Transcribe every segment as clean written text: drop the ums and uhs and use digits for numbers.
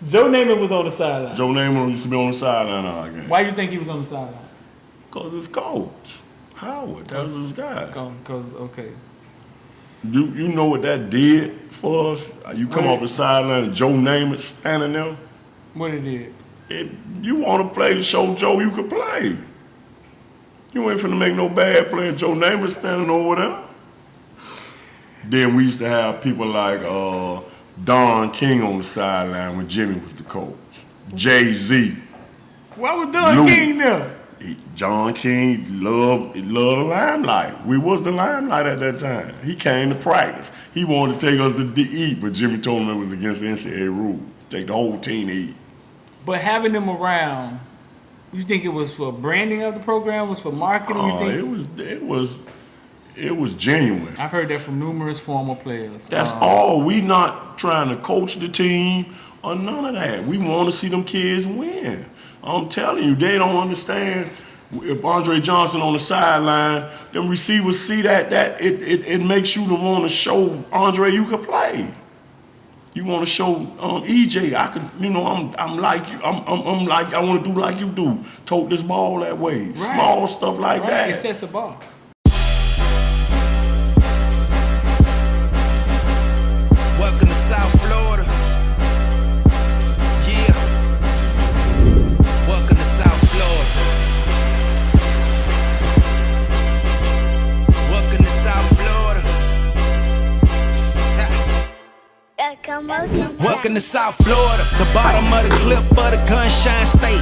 Joe Namath was on the sideline. Joe Namath used to be on the sideline of our game. Why you think he was on the sideline? Because his coach, Howard, that's his guy. Because, okay. You know what that did for us? You come off the sideline and Joe Namath standing there. What it did? You want to play to show Joe you could play. You ain't finna make no bad play. Joe Namath standing over there. Then we used to have people like Don King on the sideline when Jimmy was the coach. Jay-Z. Why was Don King there? John King loved the limelight. We was the limelight at that time. He came to practice. He wanted to take us to eat, but Jimmy told him it was against the NCAA rule. Take the whole team to eat. But having them around, you think it was for branding of the program? Was for marketing? It was genuine. I've heard that from numerous former players. That's all. We not trying to coach the team or none of that. We want to see them kids win. I'm telling you, they don't understand. If Andre Johnson on the sideline, them receivers see that it makes you to want to show Andre you could play. You want to show EJ I could, I'm like you. I'm like I want to do like you do. Tote this ball that way. Right. Small stuff like that. It sets the bar. Welcome to South Florida. Yeah. Welcome to South Florida. Welcome to South Florida. Welcome to South Florida, the bottom of the clip of the Gunshine State.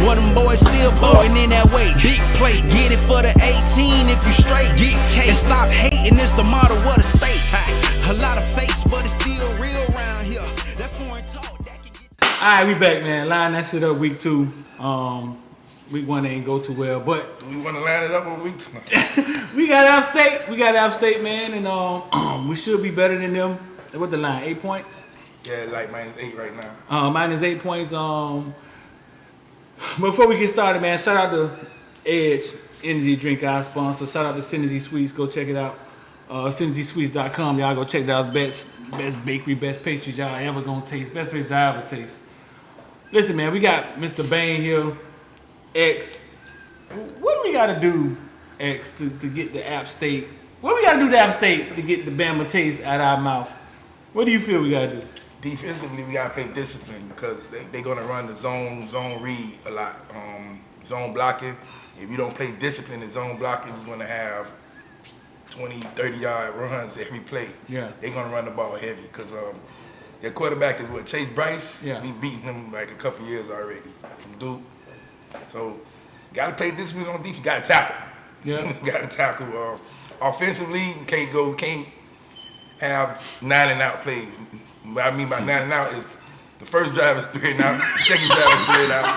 What them boys still boring in that way. Big play, get it for the 18 if you straight. Get K and stop hating, it's the motto of the state. A lot of face, but it's still real around here. That foreign talk that can get. All right, we back, man. Line that shit up week 2. Week 1 ain't go too well, but we want to line it up on week 2. We got Upstate, man, and we should be better than them. What the line? 8 points? Yeah, like -8 right now. -8 points. Before we get started, man, shout out to Edge Energy Drink, our sponsor. Shout out to Synergy Sweets. Go check it out. SynergySweets.com. Y'all go check it out. Best bakery, best pastries y'all ever gonna taste. Best pastries I ever taste. Listen, man, we got Mr. Bain here. X. What do we gotta do, X, to get the App State? What do we gotta do to App State to get the Bama taste out of our mouth? What do you feel we gotta do? Defensively, we gotta play discipline because they're gonna run the zone read a lot. Zone blocking. If you don't play discipline in zone blocking, you're gonna have 20, 30-yard runs every play. Yeah. They're gonna run the ball heavy because their quarterback is Chase Bryce. Yeah. We beaten him like a couple years already from Duke. So, gotta play discipline on defense. Gotta tackle. Yeah. Gotta tackle. Offensively, can't have 9-and-out plays. What I mean by 9-and-out is the first drive is 3 and out, the second drive is 3 and out,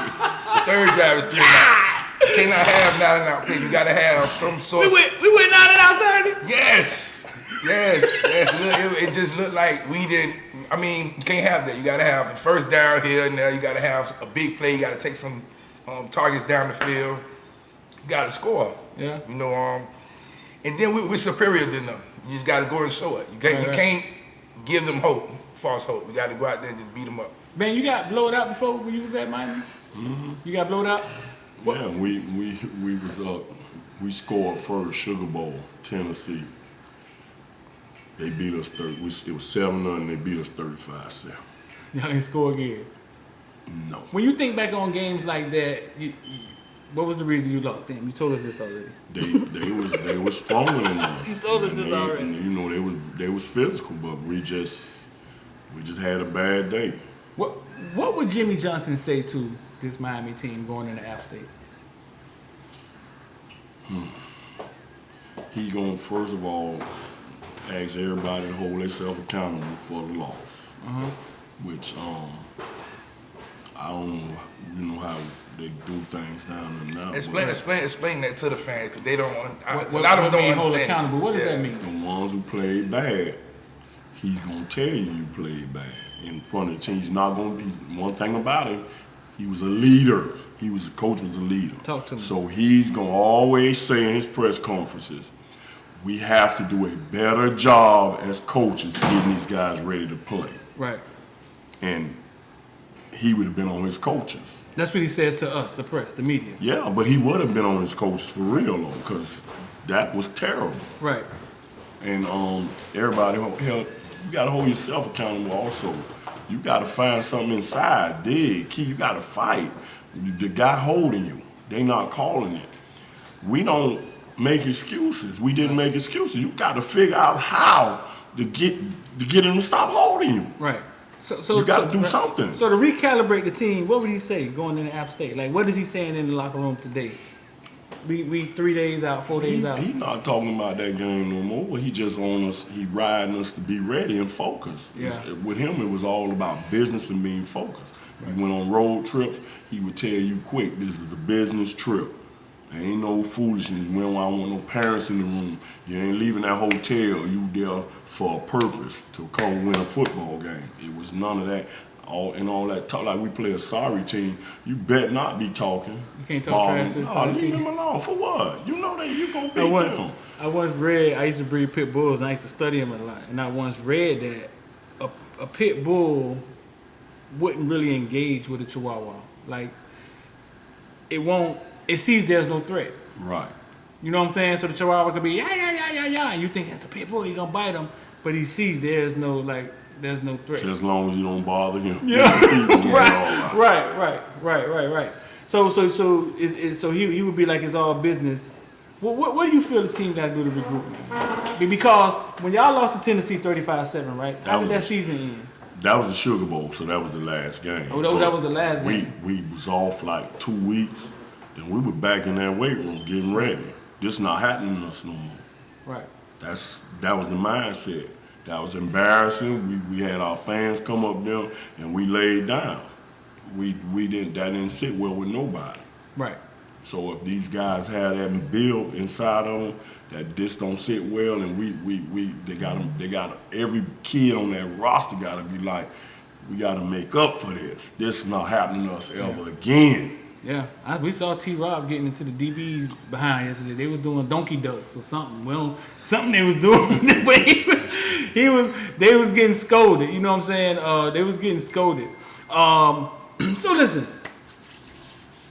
the third drive is 3 and out. You cannot have 9-and-out plays. You gotta have some sort. We went 9-and-out Saturday? Yes. It just looked like we didn't. I mean, you can't have that. You gotta have the first down here and there. You gotta have a big play. You gotta take some targets down the field. You gotta score. Yeah. And then we're superior than them. You just got to go and show it. You can't give them hope, false hope. You got to go out there and just beat them up. Man, you got blowed out before when you was at Miami? Mm-hmm. You got blowed out? What? Yeah, we was up. We scored first, Sugar Bowl, Tennessee. They beat us 30. It was 7-0. They beat us 35-7. Y'all didn't score again? No. When you think back on games like that, what was the reason you lost? Damn, you told us this already. They was stronger than us. You told us this already. They was physical, but we just had a bad day. What would Jimmy Johnson say to this Miami team going into App State? He gonna first of all ask everybody to hold themselves accountable for the loss. Which I don't know how they do things down there now. Explain that to the fans because they don't. A lot of them don't understand. Accountable. What does that mean? The ones who played bad, he's gonna tell you played bad in front of the team. He's not gonna be. One thing about him, he was a leader. Coach was a leader. Talk to me. So he's gonna always say in his press conferences, we have to do a better job as coaches getting these guys ready to play. Right. And he would have been on his coaches. That's what he says to us, the press, the media. Yeah, but he would have been on his coaches for real though, because that was terrible. Right. And everybody held. You got to hold yourself accountable also. You got to find something inside, dig, key. You got to fight. The guy holding you, they not calling it. We don't make excuses. We didn't make excuses. You got to figure out how to get him to stop holding you. Right. So you got to do something. So to recalibrate the team, what would he say going into App State? Like, what is he saying in the locker room today? We 3 days out, 4 days out. He not talking about that game no more. He just on us. He riding us to be ready and focused. Yeah. With him, it was all about business and being focused. Right. We went on road trips. He would tell you quick, this is a business trip. There ain't no foolishness. We don't want no parents in the room. You ain't leaving that hotel. You there for a purpose, to come win a football game. It was none of that. All that talk, like we play a sorry team, you bet not be talking. You can't talk trash to a sorry leave team. them alone. For what? You know that you gonna beat them. I once read, I used to breed pit bulls, and I used to study them a lot, and I once read that a pit bull wouldn't really engage with a chihuahua. Like, it sees there's no threat. Right. You know what I'm saying? So the chihuahua could be, yeah, and you think that's a pit bull, you're gonna bite him, but he sees there's no threat. As long as you don't bother him. Yeah. Right. So he would be like, it's all business. What do you feel the team got to do to regroup, man? Because when y'all lost to Tennessee 35-7, right? How did that season end? That was the Sugar Bowl, so that was the last game. Oh, that was the last game. We was off like 2 weeks, then we were back in that weight room getting ready. This not happening to us no more. Right. That was the mindset. That was embarrassing. We had our fans come up there and we laid down. That didn't sit well with nobody. Right. So if these guys had that build inside of them, that this don't sit well, and they got every kid on that roster got to be like, we got to make up for this. This is not happening to us ever again. Yeah, we saw T-Rob getting into the DBs behind yesterday. They was doing donkey ducks or something. Well, something they was doing. But they was getting scolded. You know what I'm saying? They was getting scolded. So listen,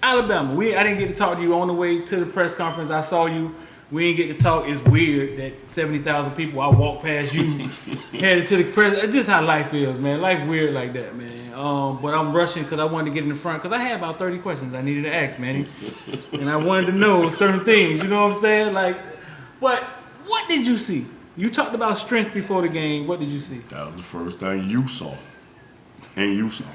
Alabama. I didn't get to talk to you on the way to the press conference. I saw you. We didn't get to talk. It's weird that 70,000 people, I walked past you, headed to the press. It's just how life is, man. Life weird like that, man. But I'm rushing because I wanted to get in the front because I had about 30 questions I needed to ask, man. And I wanted to know certain things. You know what I'm saying? Like, what did you see? You talked about strength before the game. What did you see? That was the first thing you saw. And you saw.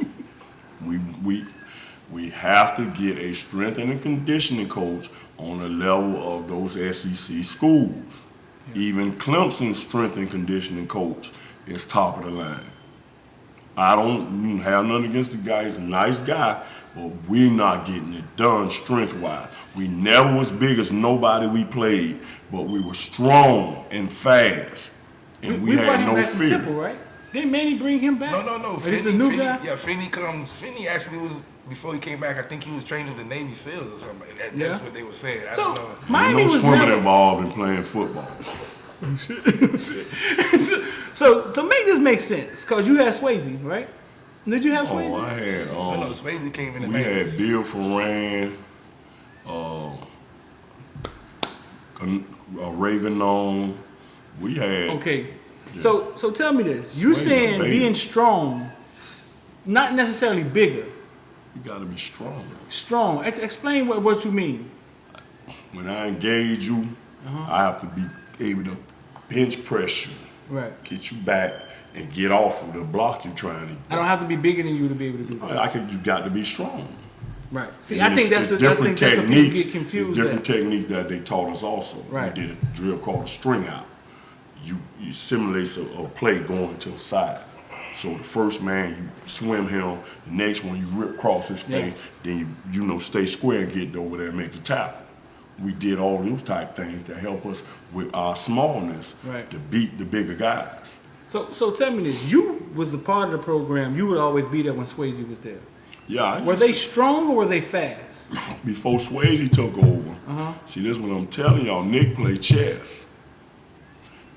We have to get a strength and conditioning coach on the level of those SEC schools. Yeah. Even Clemson's strength and conditioning coach is top of the line. I don't have nothing against the guy. He's a nice guy, but we're not getting it done strength-wise. We never was big as nobody we played, but we were strong and fast, and we had no fear. Temple, right? Didn't Manny bring him back? No. He's a new guy? Yeah, Finney actually was, before he came back, I think he was training the Navy SEALs or something. That's what they were saying. I don't know. Miami was swimming never involved in playing football. So make this make sense, because you had Swayze, right? Did you have Swayze? I had. No, Swayze came in the We Navy. had Bill Ferran, Raven on. We had. Okay. Yeah. So tell me this. You saying being strong, not necessarily bigger. You got to be strong. Strong. Explain what you mean. When I engage you, I have to be able to bench press you, right? Get you back and get off of the block you're trying to. I don't have to be bigger than you to be able to do that. You got to be strong. Right. See, I think that's different techniques. Get confused. It's different techniques that they taught us also. Right. We did a drill called a string out. You simulate a play going to the side. So the first man, you swim him. The next one, you rip across his face. Then you stay square and get over there and make the tackle. We did all those type things that help us with our smallness to beat the bigger guys. So tell me this. You was a part of the program. You would always be there when Swayze was there. Yeah. Were they strong or were they fast? Before Swayze took over, see, this is what I'm telling y'all. Nick played chess.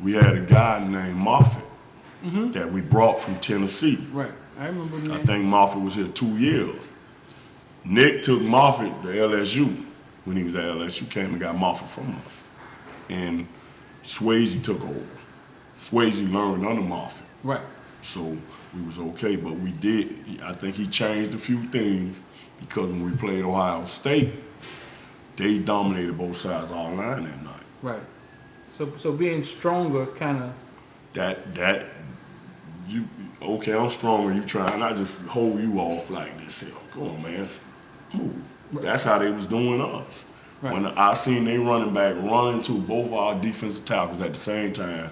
We had a guy named Moffitt that we brought from Tennessee. Right. I remember that. I think Moffitt was here 2 years. Nick took Moffitt to LSU when he was at LSU, came and got Moffitt from us. And Swayze took over. Swayze learned under Moffitt. Right. So we was okay, but we did. I think he changed a few things because when we played Ohio State, they dominated both sides of our line that night. Right. So being stronger kind of. You okay? I'm stronger. You trying? I just hold you off like this. Say, come on, man, move. Right. That's how they was doing us. Right. When I seen they running back running to both our defensive tackles at the same time,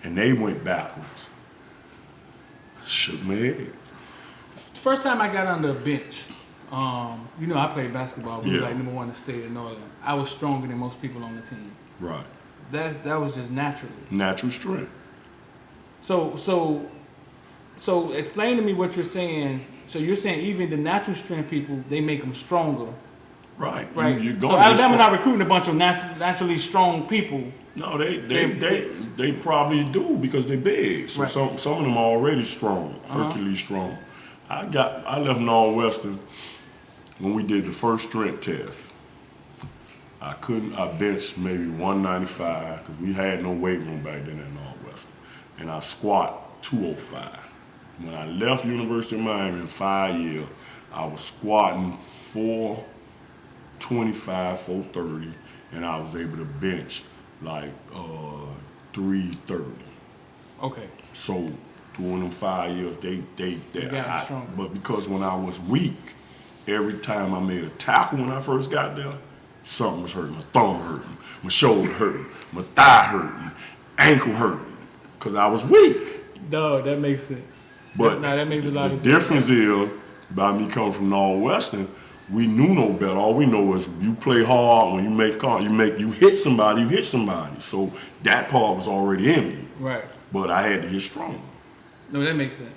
and they went backwards. Shook my head. First time I got on the bench, you know, I played basketball. We were Yeah. like number 1 in the state in Northern. I was stronger than most people on the team. Right. That was just naturally. Natural strength. So explain to me what you're saying. So you're saying even the natural strength people, they make them stronger, Right. right? You're So going Alabama not recruiting a bunch of naturally strong people. No, they probably do because they're big. So Right. some of them are already strong, Hercules strong. I left Northwestern when we did the first strength test. I benched maybe 195 because we had no weight room back then at Northwestern. And I squat 205. When I left University of Miami in 5 years, I was squatting 425, 430, and I was able to bench like 330. Okay. So during them 5 years, but because when I was weak, every time I made a tackle when I first got there, something was hurting. My thumb hurting, my shoulder hurting, my thigh hurting, ankle hurting, because I was weak. No, that makes sense. But that makes a lot of sense. The difference is, by me coming from Northwestern, we knew no better. All we know is you play hard. When you you hit somebody, you hit somebody. So that part was already in me. Right. But I had to get stronger. No, that makes sense.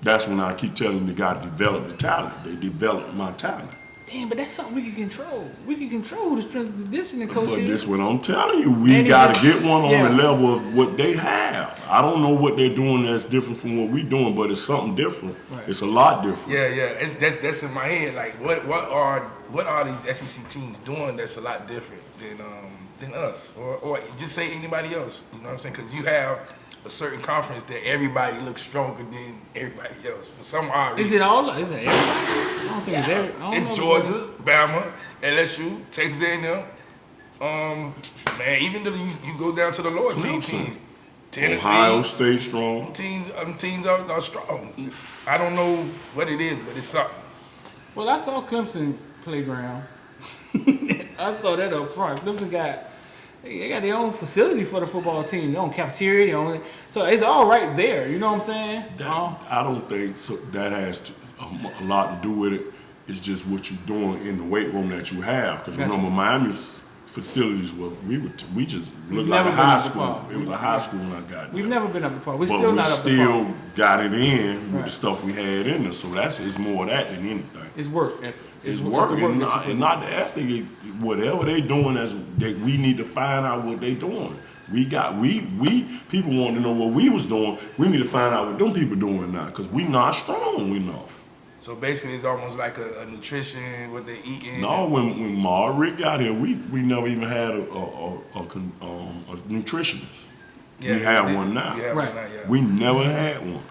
That's when I keep telling the guy to develop the talent. They developed my talent. Damn, but that's something we can control. We can control the strength and conditioning coaches. But this what I'm telling you. We got to get one on the level of what they have. I don't know what they're doing that's different from what we're doing, but it's something different. Right. It's a lot different. Yeah. That's in my head. Like, what are these SEC teams doing that's a lot different than us, or just say anybody else? You know what I'm saying? Because you have a certain conference that everybody looks stronger than everybody else for some odd reason. Is it everybody? I don't think it's everybody. It's Georgia, Bama, LSU, Texas A&M. Man, even though you go down to the lower team, Tennessee, Ohio State strong. Teams are strong. I don't know what it is, but it's something. Well, I saw Clemson playground. I saw that up front. Clemson they got their own facility for the football team, their own cafeteria, so it's all right there. You know what I'm saying? I don't think so. That has a lot to do with it. It's just what you're doing in the weight room that you have. Because remember, Miami's facilities were we just looked like a high school. It was a high school when I got there. We've never been up to par. We're But still we not up to par. still got it in with the stuff we had in there. So it's more of that than anything. It's work. It's work, and not the ethic. Whatever they doing, we need to find out what they doing. We people want to know what we was doing. We need to find out what them people doing now, because we not strong enough. So basically, it's almost like a nutrition, what they eating. No, when Ma Rick got here, we never even had a nutritionist. Yeah, we have one now. Right. We never had one.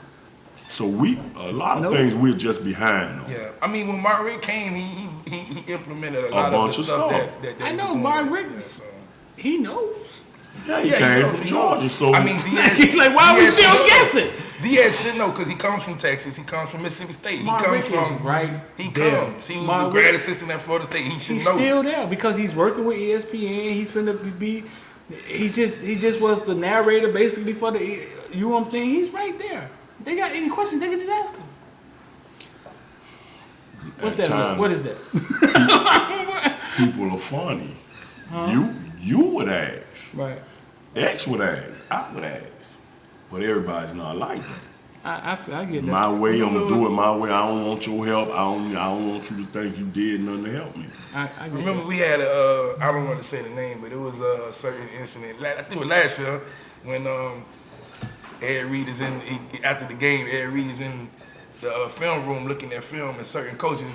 So a lot of things we're just behind on. Yeah, I mean, when Mark Rick came, he implemented a lot of the stuff that I know Mark Rick. He knows. Yeah, he came from Georgia. So I mean, He's like, why are we still guessing? Diaz should know because he comes from Texas. He comes from Mississippi State. Mark He Rick comes from right. He there. comes. He was a grad assistant at Florida State. He should he's know. He's still there because he's working with ESPN. He's finna be. He just was the narrator basically for the thing. He's right there. They got any questions? They can just ask him. What's that? What is that? People are funny. You would ask. Right. X would ask. I would ask. But everybody's not like that. I get that. My way, I'm gonna do it my way. I don't want your help. I don't want you to think you did nothing to help me. I remember we had I don't want to say the name, but it was a certain incident. I think it was last year when Ed Reed is after the game. Ed Reed is in the film room looking at film, and certain coaches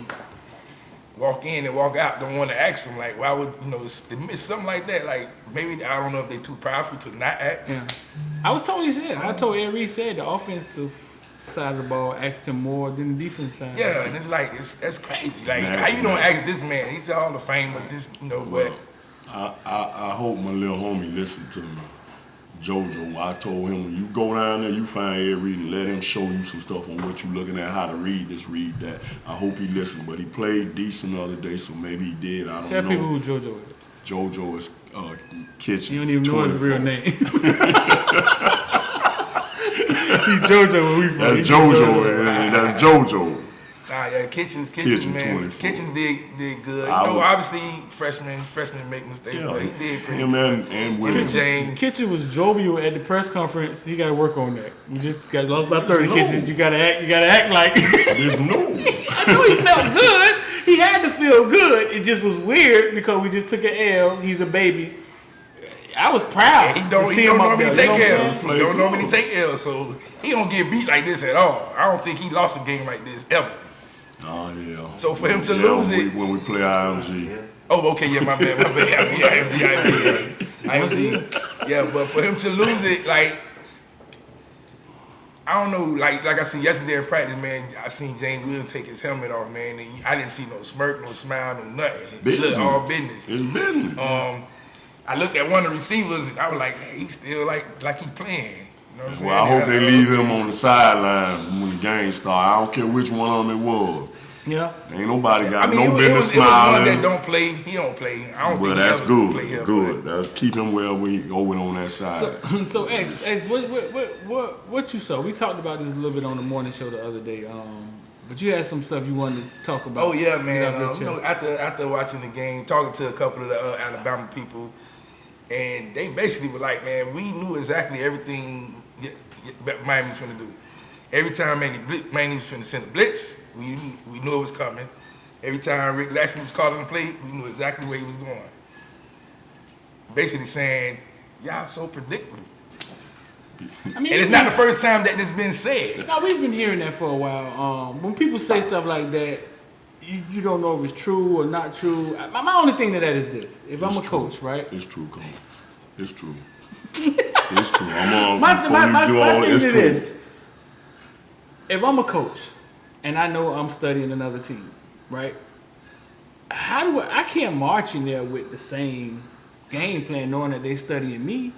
walk in and walk out, don't want to ask them, like, why would, it's something like that. Like, maybe, I don't know if they too powerful to not ask. Yeah. I told Ed Reed said the offensive side of the ball asked him more than the defense side. Yeah, and it's like, that's crazy. Like, how you don't ask this man? He's a Hall of Famer, Well, I hope my little homie listened to me. JoJo, I told him, when you go down there, you find Ed Reed and let him show you some stuff on what you're looking at, how to read this, read that. I hope he listened, but he played decent the other day, so maybe he did. I don't know. Tell people who JoJo is. JoJo is Kitchen. You don't even know his real name. He's JoJo where we from. That's JoJo, man. That's JoJo. Nah, yeah, Kitchens, Kitchen man. 24. Kitchens did good. Obviously, freshmen make mistakes, but he did pretty good. And Williams. James. Kitchen was jovial at the press conference. He got to work on that. We just got lost by 30. Kitchens, you got to act like. There's no. I know he felt good. He had to feel good. It just was weird because we just took an L. He's a baby. I was proud. He don't normally take L's. He don't normally take L's, so he don't get beat like this at all. I don't think he lost a game like this ever. Oh yeah. So for him to lose it when we play IMG. Oh, okay, yeah, my bad. IMG. Yeah, but for him to lose it, like, I don't know, like I seen yesterday in practice, man, I seen James Williams take his helmet off, man, and I didn't see no smirk, no smile, no nothing. Business. It looked all business. It's business. I looked at one of the receivers and I was like, hey, he's still like he playing. You know what I'm saying? Well, I hope they leave him on the sideline when the game starts. I don't care which one of them it was. Yeah. Ain't nobody got no it business was smiling. one that don't play. He don't play. I don't think that's he ever good. play here, Good. That's keep him where we over on that side. So X, what you saw? We talked about this a little bit on the morning show the other day. But you had some stuff you wanted to talk about. Oh yeah, man. After watching the game, talking to a couple of the Alabama people, and they basically were like, man, we knew exactly everything Miami was going to do. Every time Miami was finna send a blitz, we knew it was coming. Every time Rick Lashley was calling the play, we knew exactly where he was going. Basically saying, y'all so predictable. I mean, and it's not the first time that this has been said. No, we've been hearing that for a while. When people say stuff like that, you don't know if it's true or not true. My only thing to that is this. If I'm a coach, right? It's true, Coach. It's true. It's true. My thing is this. If I'm a coach and I know I'm studying another team, right? I can't march in there with the same game plan knowing that they studying me.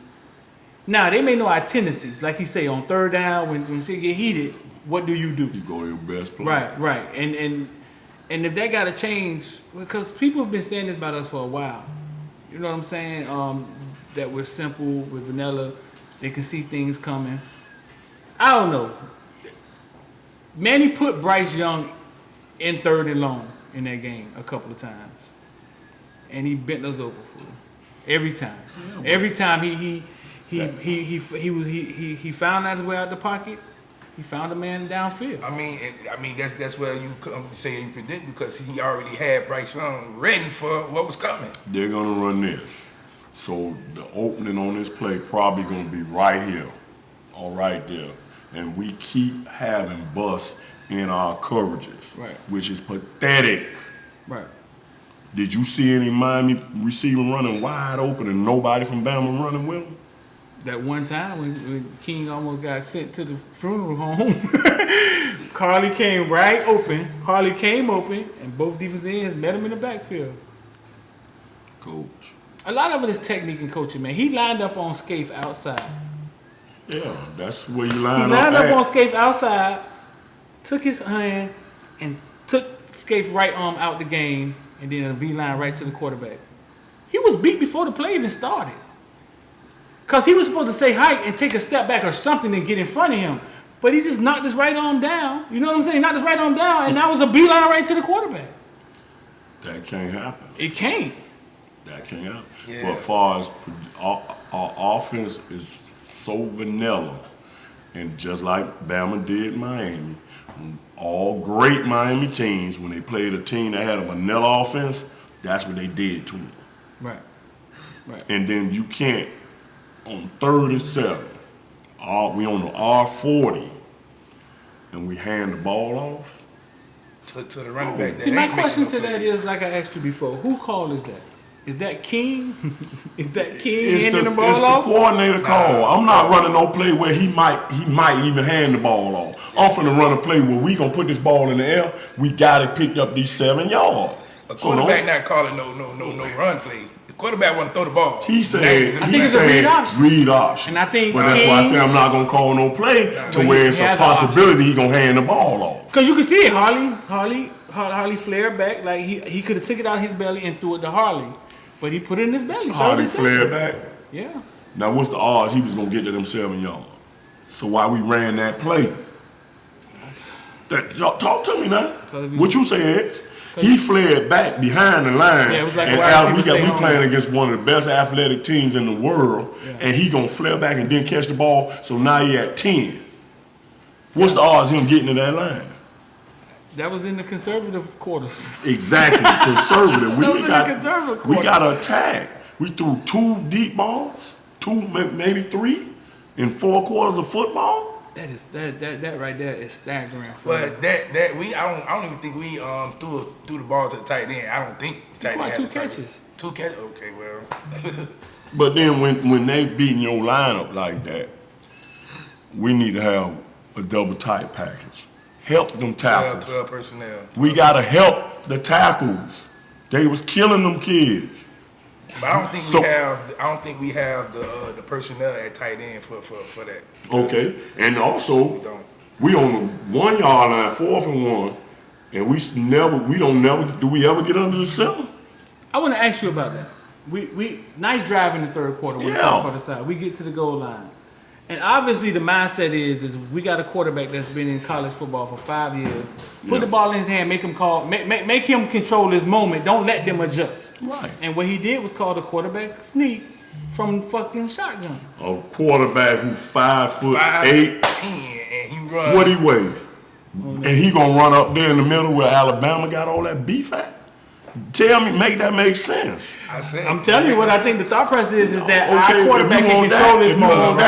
Now, they may know our tendencies. Like you say, on third down, when shit get heated, what do? You go to your best play. Right. And if that got to change, because people have been saying this about us for a while. You know what I'm saying? That we're simple, we're vanilla. They can see things coming. I don't know. Manny put Bryce Young in third and long in that game a couple of times, and he bent us over for him every time. Yeah, every time he found out his way out the pocket. He found a man downfield. I mean that's where you come to say you predict, because he already had Bryce Young ready for what was coming. They're gonna run this, so the opening on this play probably gonna be right here, or right there. And we keep having busts in our coverages, right, which is pathetic. Right. Did you see any Miami receiver running wide open and nobody from Bama running with him? That one time when King almost got sent to the funeral home, Harley came open, and both defensive ends met him in the backfield. Coach. A lot of it is technique and coaching, man. He lined up on Scaife outside. Yeah, that's where you line up. He lined up on Scaife outside, took his hand, and took Scaife right arm out the game, and then a V-line right to the quarterback. He was beat before the play even started. Because he was supposed to say hike and take a step back or something and get in front of him. But he just knocked his right arm down. You know what I'm saying? He knocked his right arm down, and that was a beeline right to the quarterback. That can't happen. It can't. That can't happen. Yeah. But as far as our offense is so vanilla, and just like Bama did Miami, all great Miami teams, when they played a team that had a vanilla offense, that's what they did to them. Right. And then you can't, on 3rd and 7, we on the R40, and we hand the ball off. To the running back. See, my question to that is, like I asked you before, who call is that? Is that King? Is that King handing the ball off? It's the coordinator call. I'm not running no play where he might even hand the ball off. I'm finna run a play where we gonna put this ball in the air. We got it picked up these 7 yards. A quarterback not calling no run play. The quarterback want to throw the ball. He said it's a read option. Read option. And I think that's why I say I'm not gonna call no play to where it's a possibility he gonna hand the ball off. Because you can see it, Harley flared back like he could have took it out of his belly and threw it to Harley. But he put it in his belly. Harley flared back? Yeah. Now, what's the odds he was going to get to them 7 yards? So why we ran that play? Talk to me now. What you say, X? He flared back behind the line. Yeah, it was like we playing against one of the best athletic teams in the world, and he going to flare back and then catch the ball, so now he at 10. What's the odds of him getting to that line? That was in the conservative quarters. Exactly, conservative. We got to attack. We threw 2 deep balls, 2 maybe 3, in 4 quarters of football. That right there is staggering. But I don't even think we threw the ball to the tight end. I don't think the tight end had 2 catches. 2 catches. Okay, well. But then when they beating your lineup like that, we need to have a double tight package. Help them tackles. 12 personnel. We gotta help the tackles. They was killing them kids. But I don't think we have the personnel at tight end for that. Okay, and also we on the 1 yard line, 4th and 1, and do we ever get under the center? I want to ask you about that. We nice drive in the third quarter. The third quarter side. We get to the goal line. And obviously the mindset is we got a quarterback that's been in college football for 5 years. Put the ball in his hand, make him control his moment. Don't let them adjust. Right. And what he did was called a quarterback sneak from fucking shotgun. A quarterback who's 5'8", 10", and he runs. What he weigh? And he gonna run up there in the middle where Alabama got all that beef at? Tell me, make that make sense. I'm telling you what I think the thought process is that our quarterback can control his moment.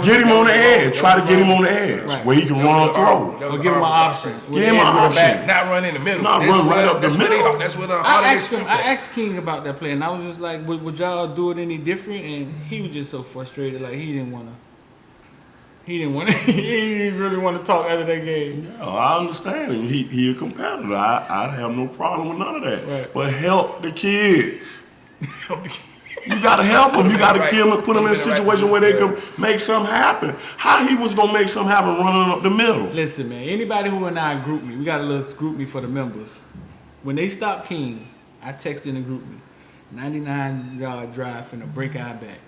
Get him on the edge. Try to get him on the edge where he can run or throw. Or give him an option. Give him an option. Not run in the middle. Not run right up the middle. That's what I asked King about that play, and I was just like, would y'all do it any different? And he was just so frustrated, like he didn't really want to talk after that game. Yeah, I understand him. He a competitor. I have no problem with none of that. Right. But help the kids. You gotta help them. You gotta put them in a situation where they can make something happen. How he was gonna make something happen running up the middle? Listen, man. Anybody who and I group me, we got a little group me for the members. When they stop King, I text in the group me, 99-yard drive finna break our back.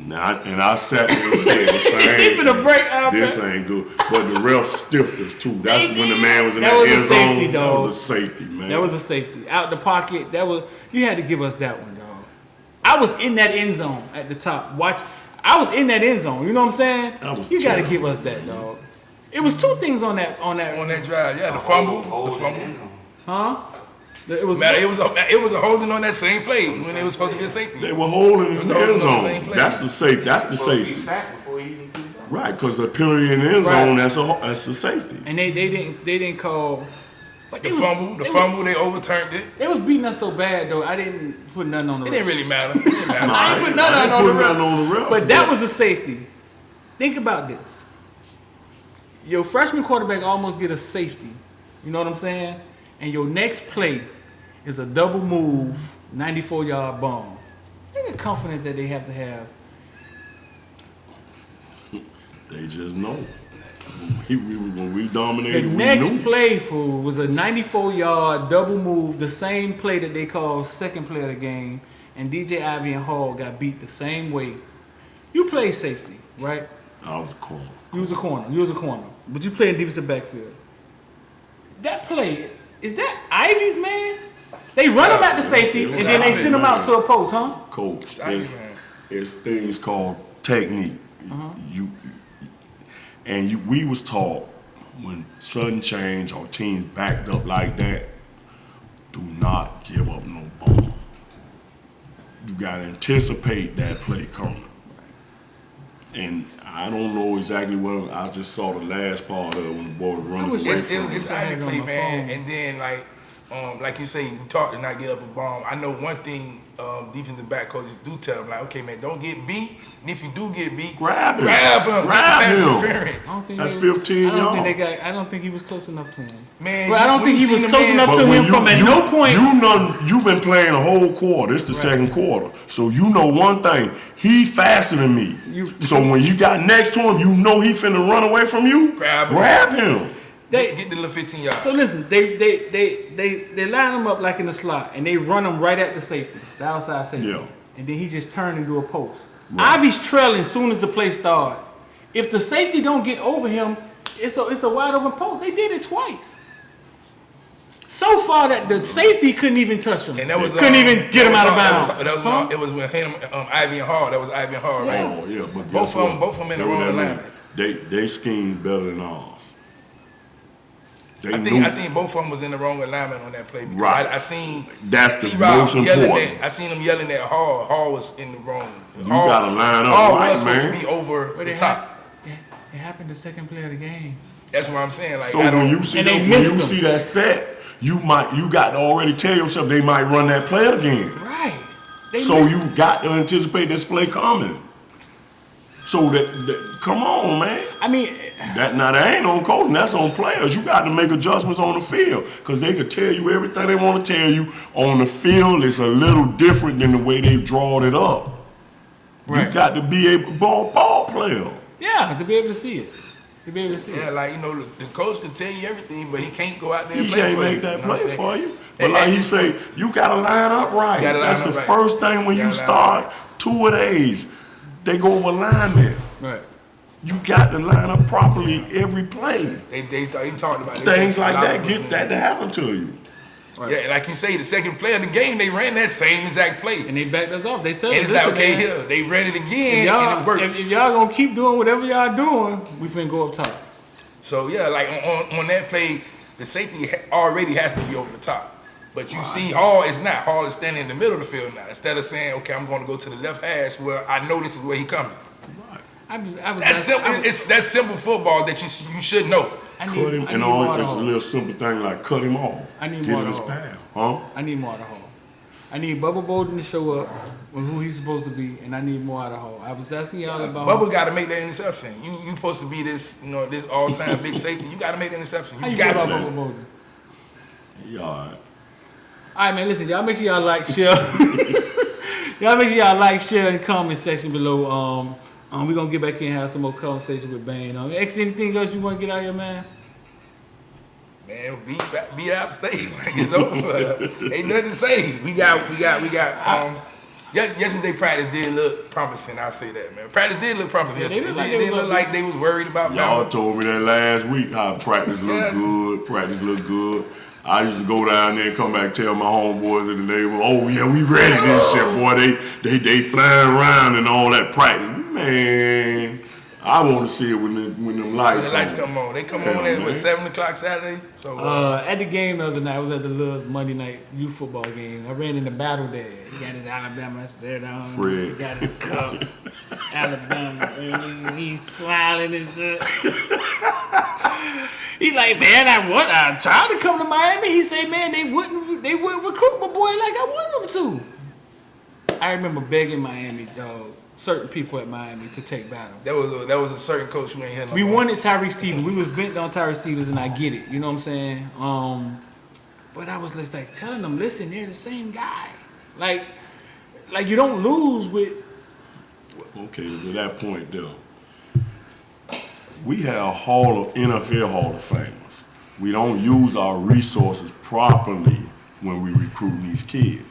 I sat there and said the same. This ain't good. But the ref stiffed us too. That's when the man was in that end zone. That was a safety, man. That was a safety. Out the pocket. You had to give us that one, dog. I was in that end zone at the top. I was in that end zone. You know what I'm saying? You got to give us that, dog. It was 2 things on that drive. Yeah, the fumble. Huh? It was a holding on that same play when it was supposed to be a safety. They were holding in the end zone. That's the safety. That's the safety. Right, because the penalty in the end zone, that's a safety. And they didn't call. But the fumble, they overturned it. They was beating us so bad though. I didn't put nothing on the ref. It didn't really matter. I didn't put nothing on the ref. But that was a safety. Think about this. Your freshman quarterback almost get a safety. You know what I'm saying? And your next play is a double move, 94-yard bomb. They're confident that they have to have. They just know. When we dominated, the next play, fool, was a 94-yard double move, the same play that they called second play of the game, and DJ Ivy and Hall got beat the same way. You played safety, right? I was a corner. You was a corner. But you played in defensive backfield. That play, is that Ivy's man? They run him at the safety, and then they send him out to a post, huh? Coach, it's things called technique. We was taught when sudden change or teams backed up like that, do not give up no ball. You got to anticipate that play coming. And I don't know exactly what I just saw the last part of it when the boy was running away from It's him. Ivy play, man. And then like you say, you talk to not get up a bomb. I know one thing defensive back coaches do tell them, like, okay, man, don't get beat. And if you do get beat, grab him. Grab him. Grab him. Interference. That's 15 yards. I don't think he was close enough to him. Man, but I don't think he was close enough But to when him from at no point. You've been playing a whole quarter. It's the second quarter. So you know one thing. He faster than me. So when you got next to him, you know he finna run away from you. Grab him. Get the little 15 yards. So listen, they line him up like in the slot, and they run him right at the safety, the outside safety. Yeah. And then he just turned into a post. Right. Ivy's trailing as soon as the play started. If the safety don't get over him, it's a wide open post. They did it twice. So far that the safety couldn't even touch him. And that was couldn't even get him out of bounds. It was with him, Ivy and Hall. That was Ivy and Hall, right? Oh yeah, but both of them in the wrong alignment. They schemed better than ours. I think both of them was in the wrong alignment on that play. Because Right. I seen That's the T-Rob most important. I seen him yelling at Hall. Hall was in the wrong. You gotta line up Hall right, was supposed man. to be over the top. It happened the second play of the game. That's what I'm saying. Like, So when you see that set, you got to already tell yourself they might run that play again. Right. So you got to anticipate this play coming. So that come on, man. I mean, that ain't on coaching. That's on players. You got to make adjustments on the field because they could tell you everything they want to tell you on the field. It's a little different than the way they've drawn it up. Right. You got to be a ball player. Yeah, to be able to see it. Yeah, like, the coach can tell you everything, but he can't go out there and He play can't for you. make that play for you. But like he say, you got to line up right. That's the first thing when you start two of these. They go over alignment. Right. You got to line up properly every play. They talked about things like that. Get that to happen to you. Right. Yeah, like you say, the second play of the game, they ran that same exact play. And they backed us off. They told us, and it's like, okay, here, they ran it again, and it works. If y'all gonna keep doing whatever y'all doing, we finna go up top. So, yeah, like on that play, the safety already has to be over the top. But you see Hall is not. Hall is standing in the middle of the field now. Instead of saying, okay, I'm going to go to the left hash where I know this is where he coming. That's simple football that you should know. Cut him, and all it's a little simple thing like cut him off. I need Get more in his path. Huh? I need more out of Hall. I need Bubba Bolden to show up with who he's supposed to be, and I need more out of Hall. I was asking y'all about Bubba got to make that interception. You supposed to be this this all-time big safety. You got to make that interception. How you got feel to. about Bubba Bolden? He all right. All right, man. Listen, y'all make sure y'all like, share. Y'all make sure y'all like, share in the comment section below. We're gonna get back in and have some more conversation with Bane. X, anything else you want to get out here, man? Man, beat App State. Like, it's over. Ain't nothing to say. We got. Yesterday practice did look promising. I'll say that, man. Practice did look promising. Yesterday. They looked like they was worried about. Y'all told me that last week how practice looked good. Practice looked good. I used to go down there and come back and tell my homeboys in the neighborhood, oh yeah, we ready this shit, boy. They flying around and all that practice. Man, I want to see it when them lights. When the lights come on, they come on at 7 o'clock Saturday. So at the game the other night, I was at the little Monday night youth football game. I ran in the battle there. He got it Alabama, there down. Fred. He got his cup, Alabama. And he's smiling and shit. He's like, man, I tried to come to Miami. He said, man, they wouldn't recruit my boy like I wanted them to. I remember begging Miami, certain people at Miami to take battle. That was a certain coach who ain't here no We more. wanted Tyrese Stevens. We was bent on Tyrese Stevens, and I get it. You know what I'm saying? But I was just like telling them, listen, they're the same guy. Like you don't lose with. Okay, to that point though. We have NFL Hall of Famers. We don't use our resources properly when we recruit these kids.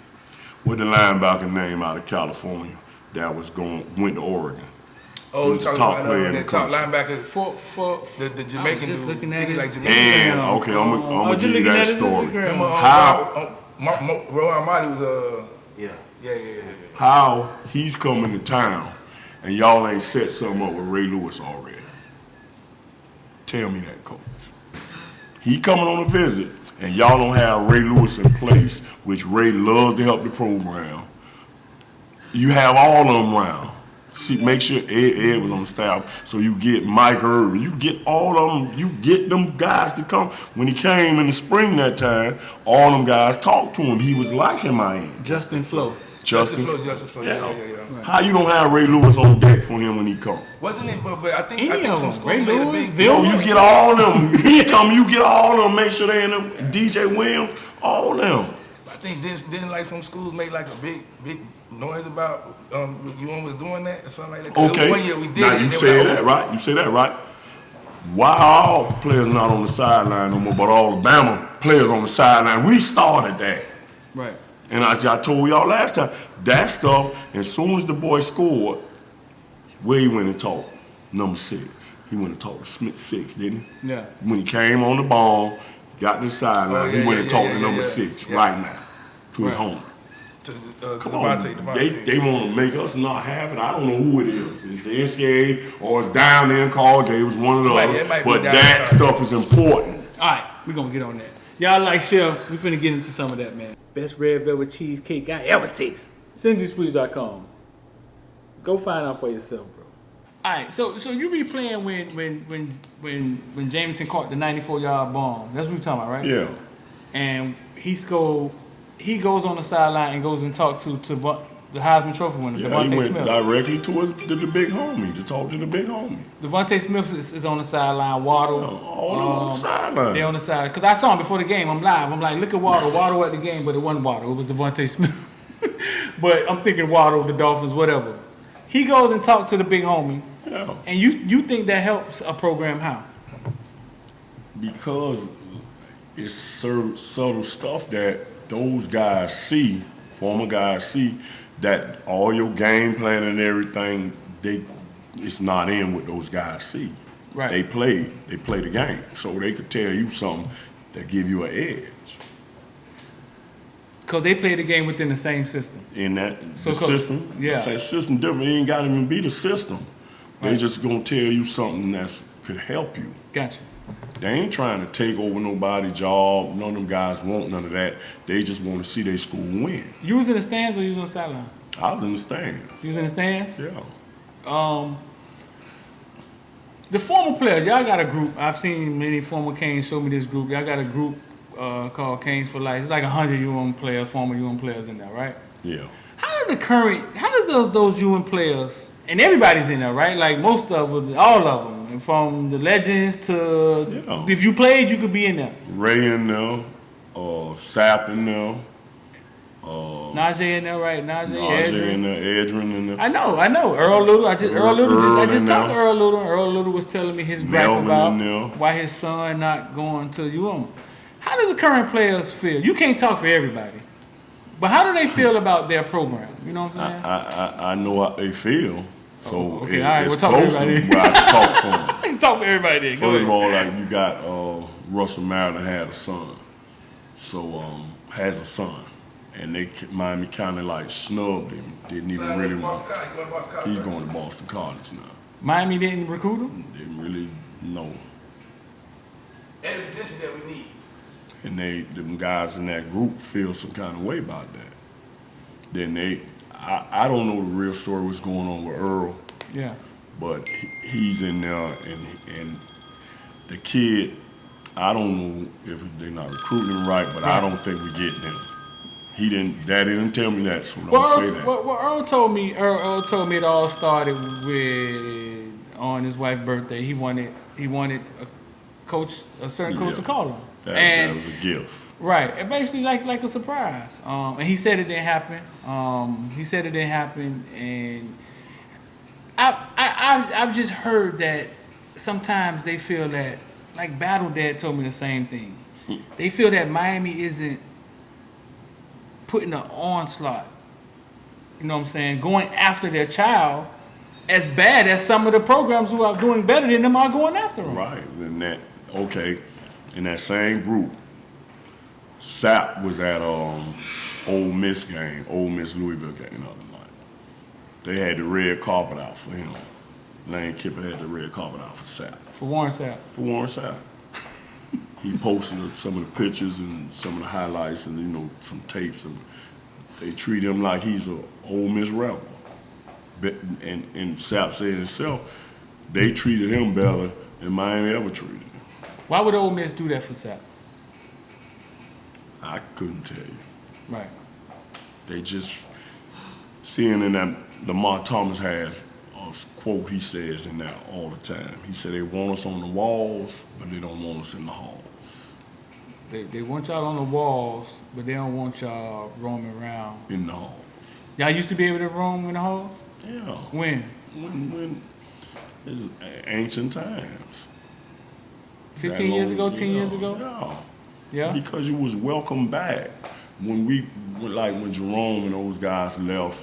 What the linebacker name out of California that went to Oregon? Oh, he's talking top about player in the that top country. linebacker For the Jamaican just dude. looking at He his like Jamaican. And okay, I'm gonna give you that story. Rowan Marley was Yeah. How he's coming to town and y'all ain't set something up with Ray Lewis already. Tell me that, coach. He coming on a visit, and y'all don't have Ray Lewis in place, which Ray loves to help the program. You have all of them around. See, make sure Ed was on the staff. So you get Mike Irvin, you get all of them, you get them guys to come. When he came in the spring that time, all them guys talked to him. He was liking Miami. Justin Flo. Justin Flo. Yeah. Right. How you don't have Ray Lewis on deck for him when he come? Wasn't it? But I think some schools Ray made a Lewis, big. Yo, you get all them. He come, you get all them. Make sure they in them. DJ Williams, all them. I think didn't like some schools make like a big noise about UM was doing that or something like that. 'Cause Okay. one year we did now it. you said that right. You said that right. Why all players not on the sideline no more, but all Alabama players on the sideline? We started that. Right. And I told y'all last time, that stuff, as soon as the boy scored, where he went and talked? Number 6. He went and talked to Smith 6, didn't he? Yeah. When he came on the ball, got to the sideline, he went and talked to number 6 right now, to his home. To Come on, Devontae. they want to make us not have it. I don't know who it is. It's the NCAA or it's down there in Colgate. It was one of the other. But that stuff is important. All right, we're going to get on that. Y'all like, share. We finna get into some of that, man. Best red velvet cheesecake I ever taste. SynergySweets.com. Go find out for yourself, bro. All right, so you be playing when Jameson caught the 94-yard bomb. That's what we're talking about, right? Yeah. And he goes on the sideline and goes and talks to the Heisman Trophy winner, Yeah, Devontae he went Smith. directly to the big homie to talk to the big homie. Devontae Smith is on the sideline. Waddle. All them on the sideline. They on the side. Because I saw him before the game. I'm live. I'm like, look at Waddle. Waddle at the game, but it wasn't Waddle. It was Devontae Smith. But I'm thinking Waddle, the Dolphins, whatever. He goes and talks to the big homie. Yeah. And you think that helps a program how? Because it's subtle stuff that those guys see, former guys see, that all your game plan and everything, it's not in what those guys see. Right. They play the game, so they could tell you something that give you an edge. Because they play the game within the same system. In that So system, yeah. that system different. It ain't got to even be the system. They Right. just gonna tell you something that could help you. Gotcha. They ain't trying to take over nobody's job. None of them guys want none of that. They just want to see their school win. You was in the stands or you was on the sideline? I was in the stands. You was in the stands? Yeah. The former players, y'all got a group. I've seen many former Canes show me this group. Y'all got a group called Canes for Life. It's like 100 UM players, former UM players in there, right? Yeah. How does those UM players, and everybody's in there, right? Like most of them, all of them, and from the legends to, Yeah. if you played, you could be in there. Ray in there, Sap in there, Najee in there, right? Najee Najee, in there, Edrin in there. I know. Earl Little. I just Earl talked in to there. Earl Little. Earl Little was telling me his gripe Melvin about in there. why his son not going to UM. How does the current players feel? You can't talk for everybody, but how do they feel about their program? You know what I'm saying? I know how they feel. So okay, all right, it's we'll talk to close to everybody. where I can talk for them. I can talk for everybody. Then. Go First of ahead. all, like you got Russell Maryland had a son, so has a son, and Miami kind of like snubbed him. Didn't even really want. He's going to Boston College now. Miami didn't recruit him. Didn't really know, At a position that we need. and them guys in that group feel some kind of way about that. Then I don't know the real story what's going on with Earl. Yeah. But he's in there, and the kid, I don't know if they're not recruiting him right, but I don't think we're getting him. Daddy didn't tell me that, so don't say that. Well, Earl told me it all started with on his wife's birthday. He wanted a certain coach to call him, That was a gift. right, and basically like a surprise. And he said it didn't happen. And I've just heard that sometimes they feel that, like Battle Dad told me the same thing. They feel that Miami isn't putting an onslaught, you know what I'm saying, going after their child as bad as some of the programs who are doing better than them are going after them. Right, in that same group, Sap was at Ole Miss Louisville game the other night. They had the red carpet out for him. Lane Kiffin had the red carpet out for Sap. For Warren Sapp. He posted some of the pictures and some of the highlights and some tapes, and they treat him like he's a Ole Miss rebel. and Sapp said himself, they treated him better than Miami ever treated him. Why would Ole Miss do that for Sapp? I couldn't tell you. Right. They just, seeing in that Lamar Thomas has a quote he says in there all the time. He said they want us on the walls, but they don't want us in the halls. They want y'all on the walls, but they don't want y'all roaming around. In the halls. Y'all used to be able to roam in the halls? Yeah. When? When it's ancient times. 15 years ago, 10 years ago? Yeah. Yeah? Because you was welcome back. When when Jerome and those guys left,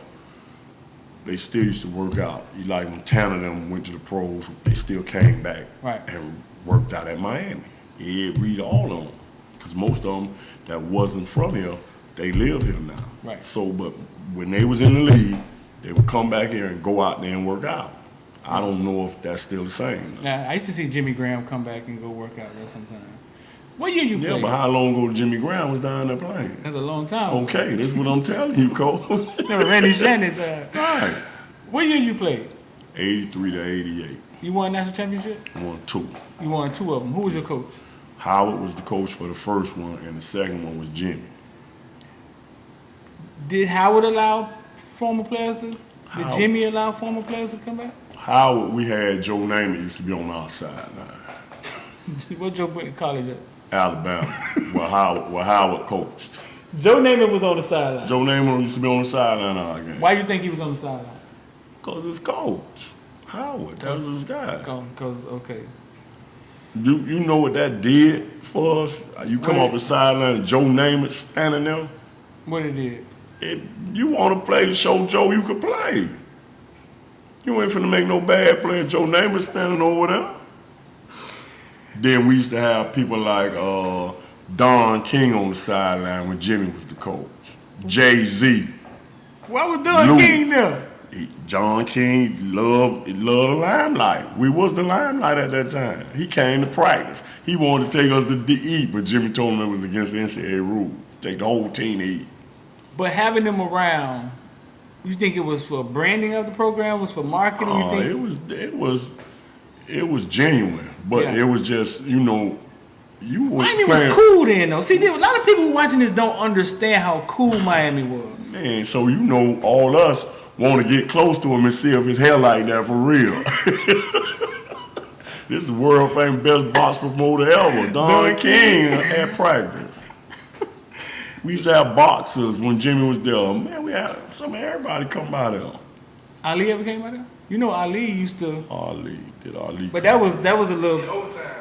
they still used to work out. Like when Tanner and them went to the pros, they still came back and worked out at Miami. Ed Reed, all of them. Because most of them that wasn't from here, they live here now. Right. So, but when they was in the league, they would come back here and go out there and work out. I don't know if that's still the same. Now, I used to see Jimmy Graham come back and go work out there sometime. What year you played? Yeah, but how long ago Jimmy Graham was down there playing? That's a long time. Okay, that's what I'm telling you, Cole. Never Randy Shannon time. Right. What year you played? 83 to 88. You won a national championship? Won 2. You won 2 of them. Who was your coach? Howard was the coach for the first one, and the second one was Jimmy. Did Howard allow former players to? Did Jimmy allow former players to come back? Howard, we had Joe Namath used to be on our sideline. What Joe went to college at? Alabama, where Howard coached. Joe Namath was on the sideline. Joe Namath used to be on the sideline all game. Why you think he was on the sideline? Because his coach, Howard, that was his guy. Because, okay. You know what that did for us? You come off the sideline and Joe Namath standing there. What it did? You want to play to show Joe you could play. You ain't finna make no bad play. Joe Namath standing over there. Then we used to have people like Don King on the sideline when Jimmy was the coach. Jay-Z. Why was Don King there? John King loved the limelight. We was the limelight at that time. He came to practice. He wanted to take us to eat, but Jimmy told him it was against the NCAA rule. Take the whole team to eat. But having them around, you think it was for branding of the program? Was for marketing? You think? It was genuine, but it was just you were Miami was cool then though. See, a lot of people who watching this don't understand how cool Miami was. Man, so all us want to get close to him and see if his hair like that for real. This is world famous best box promoter ever, Don King at practice. We used to have boxers when Jimmy was there. Man, we had everybody come by there. Ali ever came by there? You know Ali used to. Ali. But that was a little.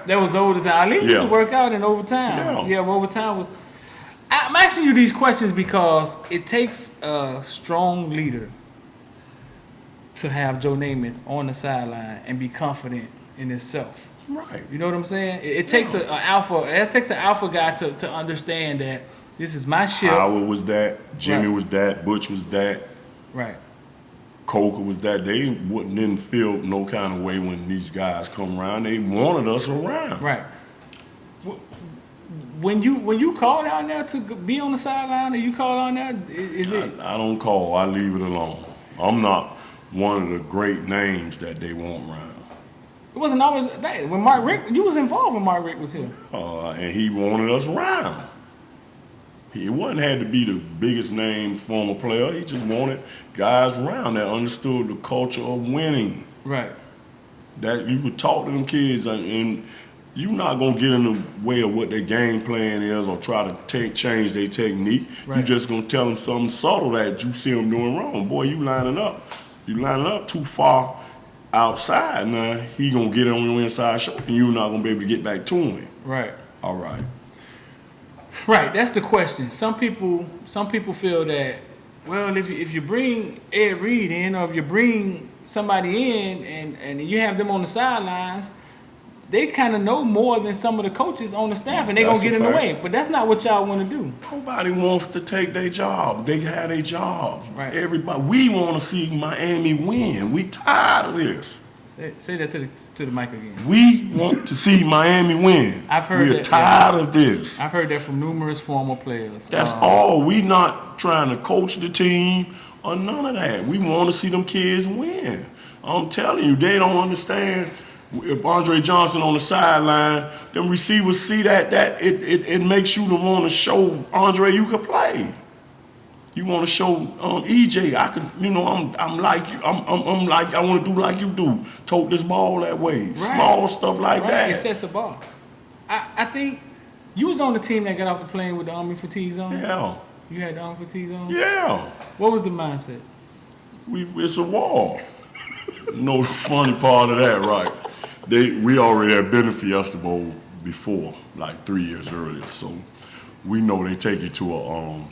That was overtime. Ali used to work out in overtime. Yeah, overtime was. I'm asking you these questions because it takes a strong leader to have Joe Namath on the sideline and be confident in himself. Right. You know what I'm saying? It takes an alpha. It takes an alpha guy to understand that this is my ship. Howard was that. Jimmy was that. Butch was that. Right. Coker was that. They didn't feel no kind of way when these guys come around. They wanted us around. Right. When you call down there to be on the sideline, or you call on there, I don't call. I leave it alone. I'm not one of the great names that they want around. It wasn't always that. When Mark Rick, you was involved when Mark Rick was here. And he wanted us around. He wasn't had to be the biggest name former player. He just wanted guys around that understood the culture of winning. Right. That you could talk to them kids and you're not gonna get in the way of what their game plan is or try to change their technique. Right. You're just gonna tell them something subtle that you see them doing wrong. Boy, you lining up too far outside. Now he gonna get on your inside shoulder and you're not gonna be able to get back to him. Right. All right. Right, that's the question. Some people feel that, well, if you bring Ed Reed in, or if you bring somebody in and you have them on the sidelines, they kind of know more than some of the coaches on the staff, and they're going to get in the way. But that's not what y'all want to do. Nobody wants to take their job. They have their jobs. Right. Everybody. We want to see Miami win. We tired of this. Say that to the mic again. We want to see Miami win. I've heard We're that, tired of this. I've heard that from numerous former players. That's all. We not trying to coach the team or none of that. We want to see them kids win. I'm telling you, they don't understand. If Andre Johnson on the sideline, them receivers see that it makes you to want to show Andre you can play. You want to show EJ, I could, I'm like you. I'm like, I want to do like you do. Tote this ball that way. Right. Small stuff like that. It sets the bar. I think you was on the team that got off the plane with the Army fatigues on. Yeah. You had the Army fatigues on. Yeah. What was the mindset? It's a war. The funny part of that, right? We already had been to Fiesta Bowl before, like 3 years earlier. So we know they take you to a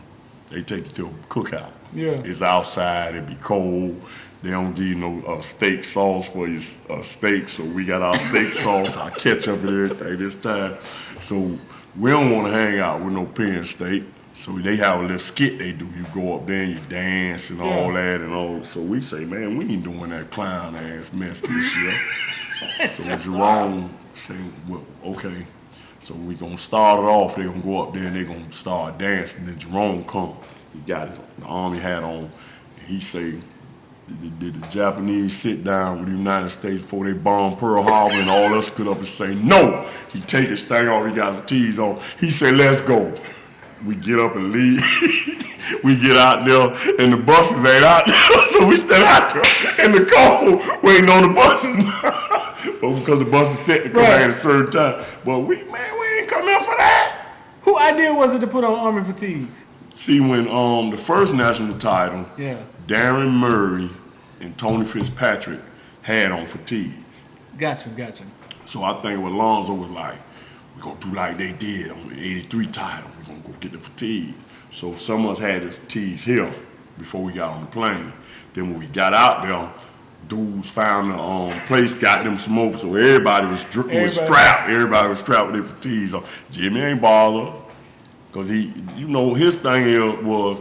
cookout. Yeah. It's outside. It be cold. They don't give you no steak sauce for your steak. So we got our steak sauce, our ketchup and everything this time. So we don't want to hang out with no Penn State. So they have a little skit they do. You go up there and you dance and all that and all. So we say, man, we ain't doing that clown ass mess this year. So Jerome say, well, okay. So we gonna start it off. They gonna go up there and they gonna start dancing. Then Jerome come. He got his Army hat on. And he say, did the Japanese sit down with the United States before they bombed Pearl Harbor? And all us could up and say, no. He take his thing off. He got the T's on. He say, let's go. We get up and leave. We get out there, and the buses ain't out there. So we stand out there in the cold waiting on the buses. But because the buses set to come at a certain time. But we ain't come here for that. Who idea was it to put on Army fatigues? See, when the first national title, Darren Murray and Tony Fitzpatrick had on fatigues. Gotcha. So I think what Lonzo was like, we're going to do like they did on the 83 title. We're going to go get the fatigues. So some of us had the fatigues here before we got on the plane. Then when we got out there, dudes found the place, got them some over. So everybody was strapped. Everybody was strapped with their fatigues on. Jimmy ain't bothered. Because his thing was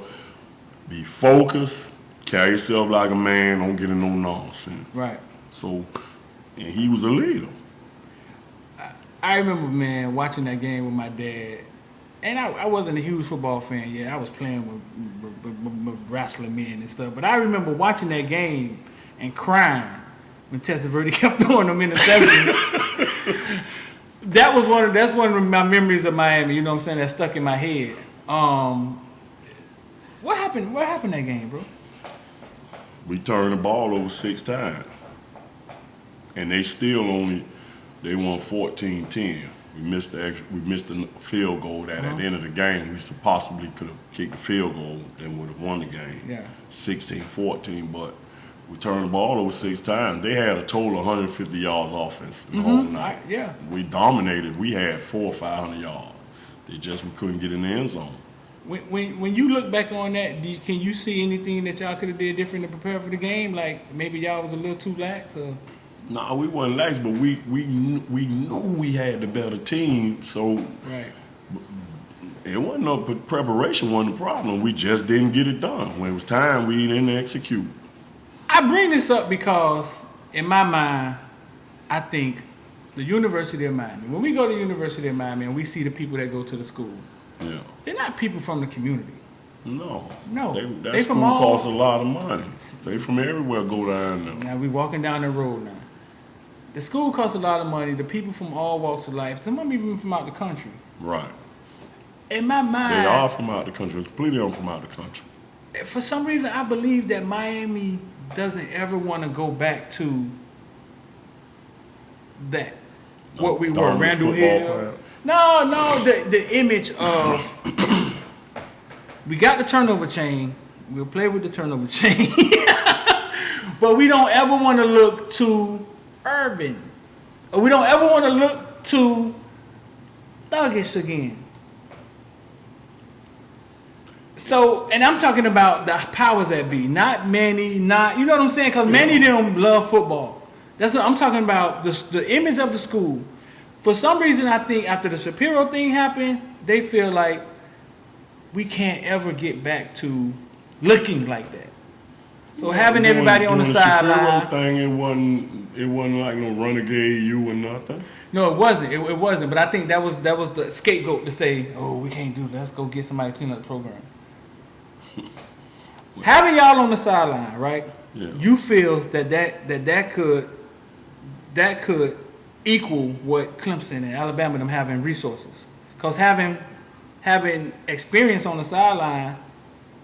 be focused, carry yourself like a man, don't get in no nonsense. Right. So, and he was a leader. I remember, man, watching that game with my dad. And I wasn't a huge football fan yet. I was playing with wrestling men and stuff. But I remember watching that game and crying when Testaverde kept throwing them interceptions. That's one of my memories of Miami, you know what I'm saying, that stuck in my head. What happened that game, bro? We turned the ball over 6 times. And they won 14-10. We missed the field goal that at the end of the game we possibly could have kicked the field goal and would have won the game. Yeah. 16-14, but we turned the ball over 6 times. They had a total of 150 yards offense the whole night. We dominated. We had 400 or 500 yards. We couldn't get in the end zone. When you look back on that, can you see anything that y'all could have did different to prepare for the game? Like maybe y'all was a little too lax or? No, we wasn't lax, but we knew we had the better team, so it wasn't no preparation wasn't the problem. We just didn't get it done. When it was time, we didn't execute. I bring this up because, in my mind, I think the University of Miami, when we go to the University of Miami and we see the people that go to the school, they're not people from the community. No. They school costs a lot of money. They from everywhere go down there. Now we walking down the road now. The school costs a lot of money. The people from all walks of life, some of them even from out the country. Right. In my mind, they are from out the country. It's plenty of them from out the country. For some reason, I believe that Miami doesn't ever want to go back to that. What we were, Randall Hill. No, the image of we got the turnover chain. We'll play with the turnover chain, but we don't ever want to look too urban. Or we don't ever want to look too thuggish again. So, and I'm talking about the powers that be, not Manny, you know what I'm saying? Because Manny them love football. That's what I'm talking about, the image of the school. For some reason, I think after the Shapiro thing happened, they feel like we can't ever get back to looking like that. So having everybody on the Doing Shapiro sideline. thing, it wasn't like no renegade you or nothing. No, it wasn't. It wasn't. But I think that was the scapegoat to say, oh, we can't do that. Let's go get somebody to clean up the program. Having y'all on the sideline, right? Yeah. You feel that could equal what Clemson and Alabama them having resources. Because having experience on the sideline,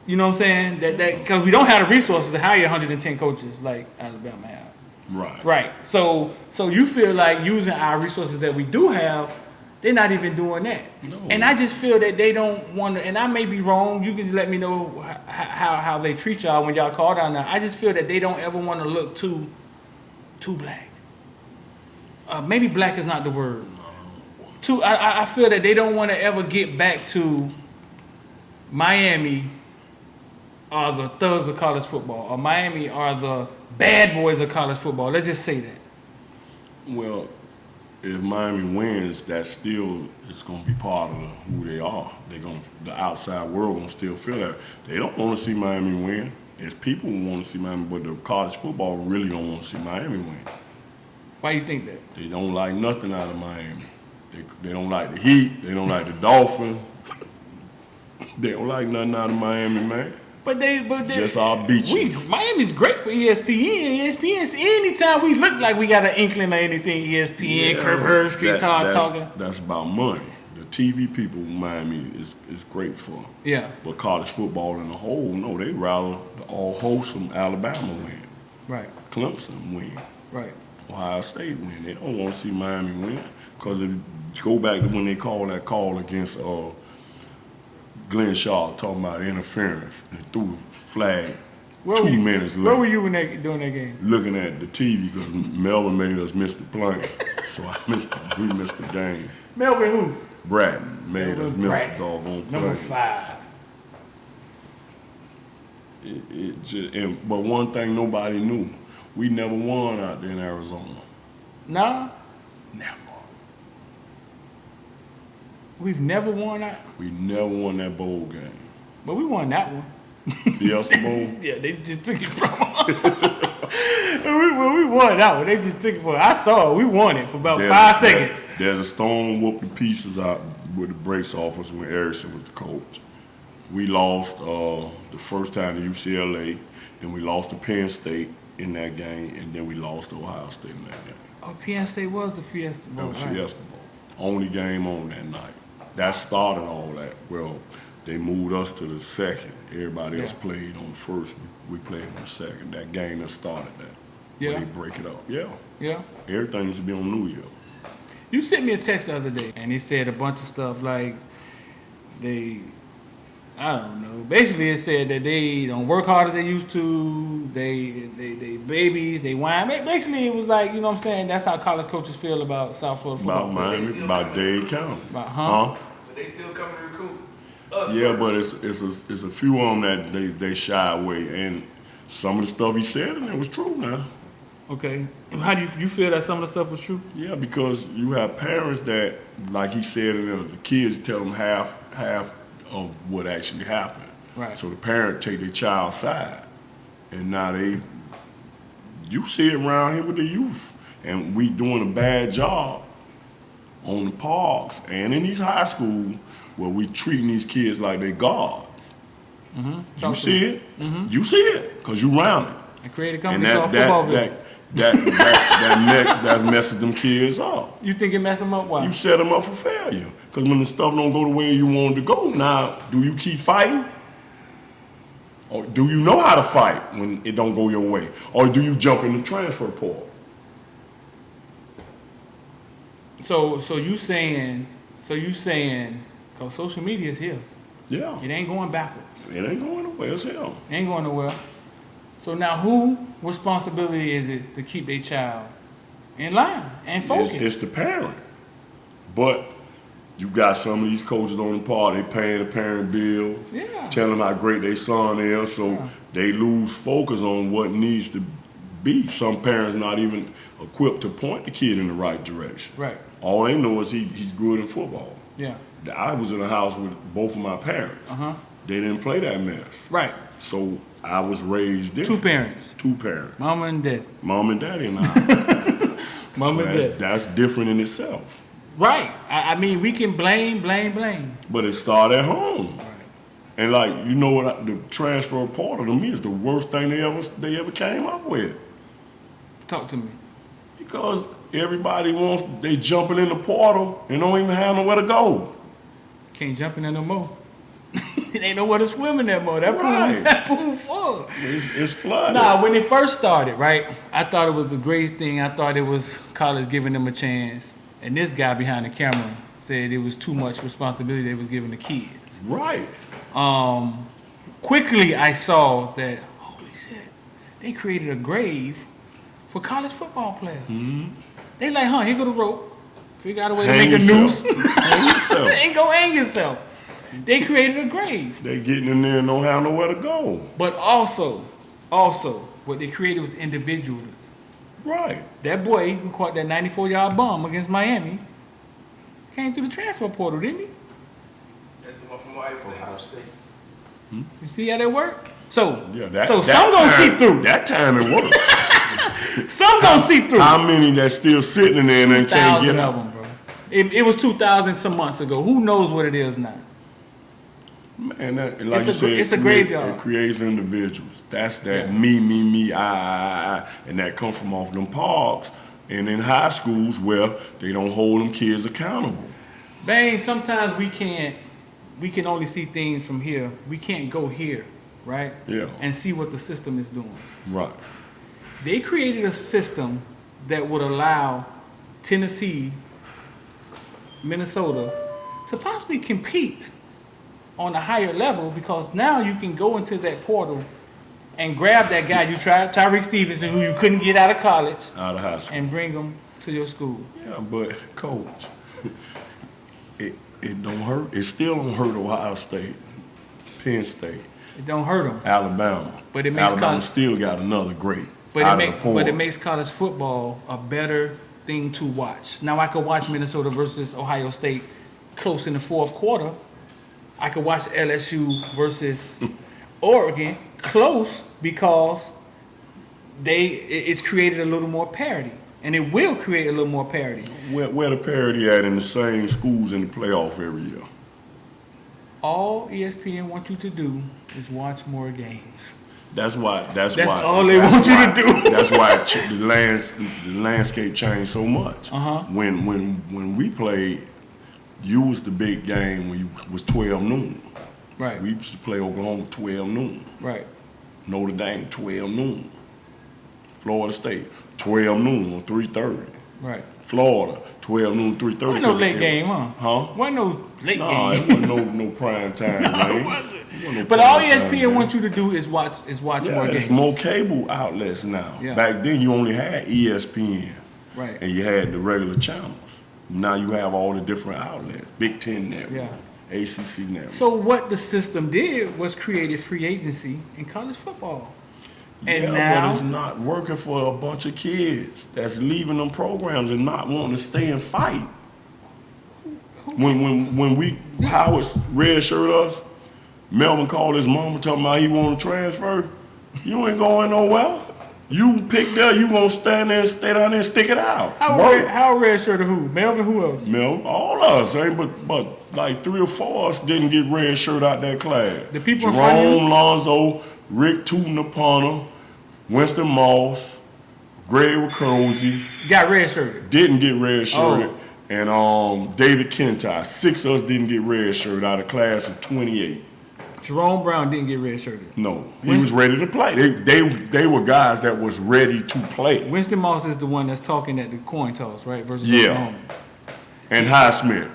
you know what I'm saying? That because we don't have the resources to hire 110 coaches like Alabama have. Right. Right. So you feel like using our resources that we do have, they're not even doing that. No. And I just feel that they don't want to, and I may be wrong, you can let me know how they treat y'all when y'all call down there. I just feel that they don't ever want to look too black. Maybe black is not the word. I feel that they don't want to ever get back to Miami are the thugs of college football, or Miami are the bad boys of college football. Let's just say that. Well, if Miami wins, that still is going to be part of who they are. The outside world going to still feel that. They don't want to see Miami win. There's people who want to see Miami, but the college football really don't want to see Miami win. Why do you think that? They don't like nothing out of Miami. They don't like the Heat. They don't like the Dolphins. They don't like nothing out of Miami, man. But they Just our beaches. Miami's great for ESPN. ESPN, anytime we look like we got an inkling of anything, ESPN, Kirk Herbstreit talking. That's about money. The TV people in Miami is great for. Yeah. But college football in a whole, no, they rather the all wholesome Alabama win. Right. Clemson win. Right. Ohio State win. They don't want to see Miami win. Because if you go back to when they called that call against Glenn Shaw talking about interference and threw the flag 2 minutes late. Where were you during that game? Looking at the TV because Melvin made us miss the plane. So we missed the game. Melvin who? Bratton made us miss Bratton. the doggone plane. Number 5. But one thing nobody knew, we never won out there in Arizona. Nah? Never. We've never won that? We never won that bowl game. But we won that one. Fiesta Bowl? Yeah, they just took it from us. we won that one. They just took it from us. I saw it. We won it for about 5 seconds. There's a stone whooped the pieces out with the brakes office when Erickson was the coach. We lost the first time to UCLA, then we lost to Penn State in that game, and then we lost to Ohio State in that game. Oh, Penn State was the Fiesta Bowl. That was Fiesta Bowl. Only game on that night. That started all that. Well, they moved us to the second. Everybody else played on the first. We played on the second. That game that started that. Yeah. Where they break it up. Yeah. Yeah. Everything used to be on New Year. You sent me a text the other day, and it said a bunch of stuff like I don't know. Basically, it said that they don't work hard as they used to. They babies, they whine. Basically, it was like, you know what I'm saying? That's how college coaches feel about South Florida football. About Miami, about Dade County. About But they still coming to recruit us Yeah, first. but it's a few of them that they shy away, and some of the stuff he said in there was true now. Okay. How do you feel that some of the stuff was true? Yeah, because you have parents that, like he said in there, the kids tell them half of what actually happened. Right. So the parent take their child's side, and now you see it around here with the youth, and we doing a bad job on the parks and in these high schools where we treating these kids like they gods. Mm-hmm. You see it. Mm-hmm. You see it because you round it. I created a And company called Footballville. that messes them kids up. You think it messed them up? Why? You set them up for failure. Because when the stuff don't go the way you want it to go, now, do you keep fighting? Or do you know how to fight when it don't go your way? Or do you jump in the transfer portal? So you saying, because social media is here. Yeah. It ain't going backwards. It ain't going nowhere. It's hell. It ain't going nowhere. So now who responsibility is it to keep their child in line and focused? It's the parent. But you got some of these coaches on the part, they paying the parent bills, telling them how great their son is, so they lose focus on what needs to be. Some parents not even equipped to point the kid in the right direction. Right. All they know is he's good in football. Yeah. I was in a house with both of my parents. They didn't play that mess. Right. So I was raised different. Two parents. Mama and daddy. Mom and daddy and I. Mama and daddy. That's different in itself. Right. I mean, we can blame. But it started at home. Right. And like, you know what, the transfer portal to me is the worst thing they ever came up with. Talk to me. Because everybody they jumping in the portal and don't even have nowhere to go. Can't jump in there no more. It ain't nowhere to swim in that more. Right. That pool full. It's flooded. Nah, when it first started, right, I thought it was the greatest thing. I thought it was college giving them a chance. And this guy behind the camera said it was too much responsibility they was giving the kids. Right. Quickly I saw that, holy shit, they created a grave for college football players. Mm-hmm. They like, here go the rope. Figure out a way to make a noose. Hang yourself. Ain't go hang yourself. They created a grave. They getting in there and don't have nowhere to go. But also, what they created was individuals. Right. That boy who caught that 94-yard bomb against Miami came through the transfer portal, didn't he? That's the one from Ohio State. You see how that worked? So, yeah, some gonna seep through. That time it worked. Some gonna seep through. How many that's still sitting in there and can't get out? Of them, bro. It was 2,000 some months ago. Who knows what it is now? Man, like you said, it's a graveyard. It creates individuals. That's that me, I, and that come from off them parks and in high schools where they don't hold them kids accountable. Bang, sometimes we can only see things from here. We can't go here, right? Yeah. And see what the system is doing. Right. They created a system that would allow Tennessee, Minnesota to possibly compete on a higher level, because now you can go into that portal and grab that guy you tried, Tyreek Stevenson, who you couldn't get out of college, out of high school, and bring him to your school. Yeah, but coach, it don't hurt. It still don't hurt Ohio State, Penn State. It don't hurt them. Alabama. But it makes Alabama still got another great. But it makes college football a better thing to watch. Now I could watch Minnesota versus Ohio State close in the fourth quarter. I could watch LSU versus Oregon close because it's created a little more parity, and it will create a little more parity. Where the parity at in the same schools in the playoff every year? All ESPN wants you to do is watch more games. That's why all they want you to do. That's why the landscape changed so much. When we played, you was the big game when you was 12 noon. Right. We used to play Oklahoma 12 noon. Right. Notre Dame 12 noon. Florida State 12 noon on 3:30. Right. Florida 12 noon 3:30. Wasn't no late game, huh? Wasn't no late game. No, it wasn't no prime time game. It wasn't. But all ESPN wants you to do is watch more games. There's more cable outlets now. Yeah. Back then you only had ESPN. Right. And you had the regular channels. Now you have all the different outlets. Big Ten Network, ACC Network. So what the system did was created free agency in college football. And now, but it's not working for a bunch of kids that's leaving them programs and not wanting to stay and fight. When Howard redshirted us, Melvin called his mama talking about he want to transfer. You ain't going nowhere. You pick there, you gonna stand there and stay down there and stick it out. How redshirted who? Melvin, who else? Melvin, all us, but like 3 or 4 of us didn't get redshirted out that class. The people in front of you? Jerome Lonzo, Rick Tootin-Apana, Winston Moss, Greg Recrozy. Got redshirted. Didn't get redshirted. And David Kintai. 6 of us didn't get redshirted out of class of 28. Jerome Brown didn't get redshirted. No, he was ready to play. They were guys that was ready to play. Winston Moss is the one that's talking at the coin toss, right? Versus Oklahoma. And Highsmith.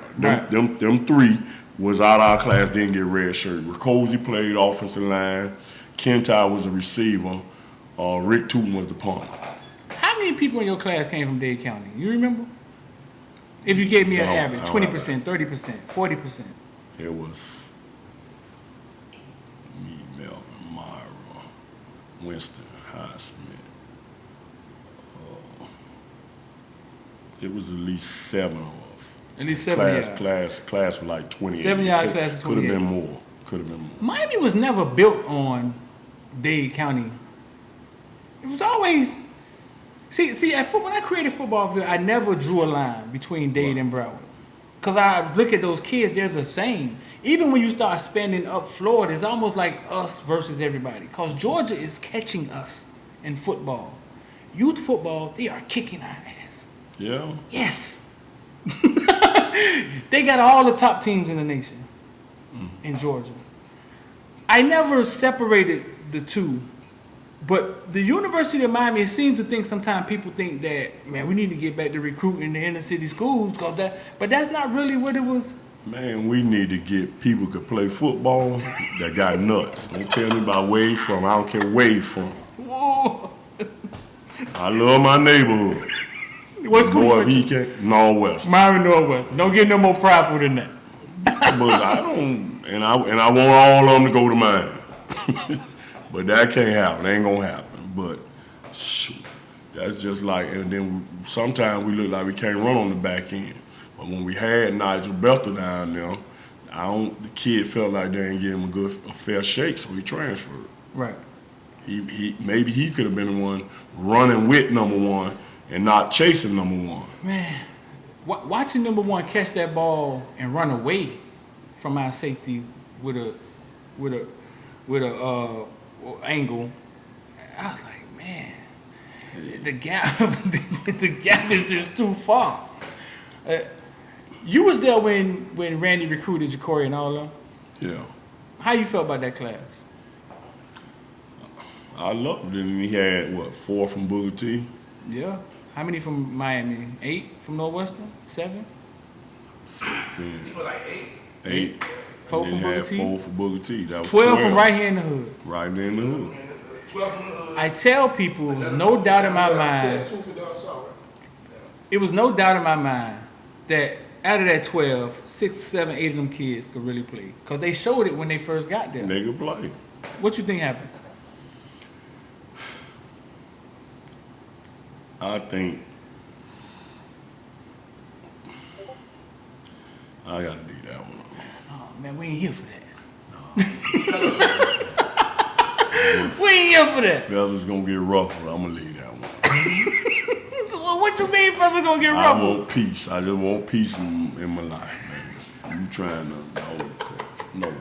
Them 3 was out of our class, didn't get redshirted. Recrozy played offensive line. Kintai was a receiver. Rick Tootin was the punter. How many people in your class came from Dade County? You remember? If you gave me an average, 20%, 30%, 40%. It was me, Melvin, Myra, Winston, Highsmith. It was at least 7 of us. At least 7 yards. Class was like 28. 7 yard class is 28. Could have been more. Could have been more. Miami was never built on Dade County. It was always see at when I created football field, I never drew a line between Dade and Broward. Cause I look at those kids, they're the same. Even when you start spending up Florida, it's almost like us versus everybody. Cause Georgia is catching us in football. Youth football, they are kicking our ass. Yeah. Yes. They got all the top teams in the nation in Georgia. I never separated the two. But the University of Miami, it seems to think sometimes people think that, man, we need to get back to recruiting the inner city schools, but that's not really what it was. Man, we need to get people who can play football that got nuts. Don't tell me about where you from. I don't care where you from. Whoa. I love my neighborhood. What school? Boy, he can Northwest. Miami Northwest. Don't get no more prideful than that. But I don't, and I want all of them to go to mine. But that can't happen. It ain't gonna happen. But shoot, that's just like, and then sometimes we look like we can't run on the back end. But when we had Nigel Belter down there, the kid felt like they didn't give him a fair shake, so he transferred. Right. Maybe he could have been the one running with number one and not chasing number one. Man, watching number one catch that ball and run away from our safety with a angle, I was like, man, the gap is just too far. You was there when Randy recruited Jacory and all of them. Yeah. How you felt about that class? I loved it. And he had 4 from Booker T. Yeah. How many from Miami? 8 from Northwestern? 7? He was like 8. 8. 4 from Booker T? 4 for Booker T. That was 12 from right here in the hood. Right there in the hood. 12 from the hood. I tell people, it was no doubt in my mind. It was no doubt in my mind that out of that 12, 6, 7, 8 of them kids could really play. Because they showed it when they first got there. They could play. What you think happened? I think I gotta leave that one. Oh, man, we ain't here for that. We ain't here for that. Feathers gonna get ruffled. I'm gonna leave that one. Well, what you mean feathers gonna get I ruffled? want peace. I just want peace in my life, man. You trying to no.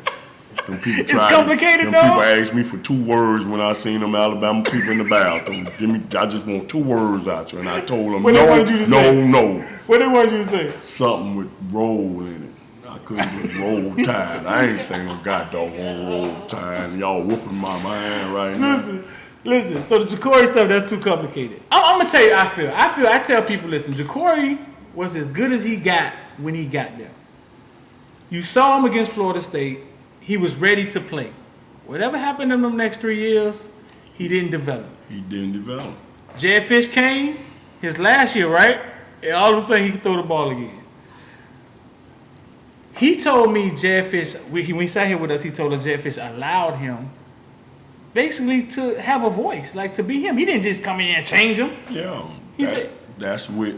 Them people It's complicated, though. People ask me for 2 words when I seen them Alabama people in the bathroom. I just want 2 words out you, and I told them What they wanted you to say? no. What they want you to say? Something with roll in it. I couldn't get roll tide. I ain't saying no goddamn roll tide. Y'all whooping my mind right now. Listen. So the Jacory stuff, that's too complicated. I'm gonna tell you how I tell people, listen, Jacory was as good as he got when he got there. You saw him against Florida State. He was ready to play. Whatever happened in them next 3 years, he didn't develop. He didn't develop. Jed Fish came his last year, right? And all of a sudden he could throw the ball again. He told me Jed Fish, when he sat here with us, he told us Jed Fish allowed him basically to have a voice, like to be him. He didn't just come in and change him. Yeah. He said, that's with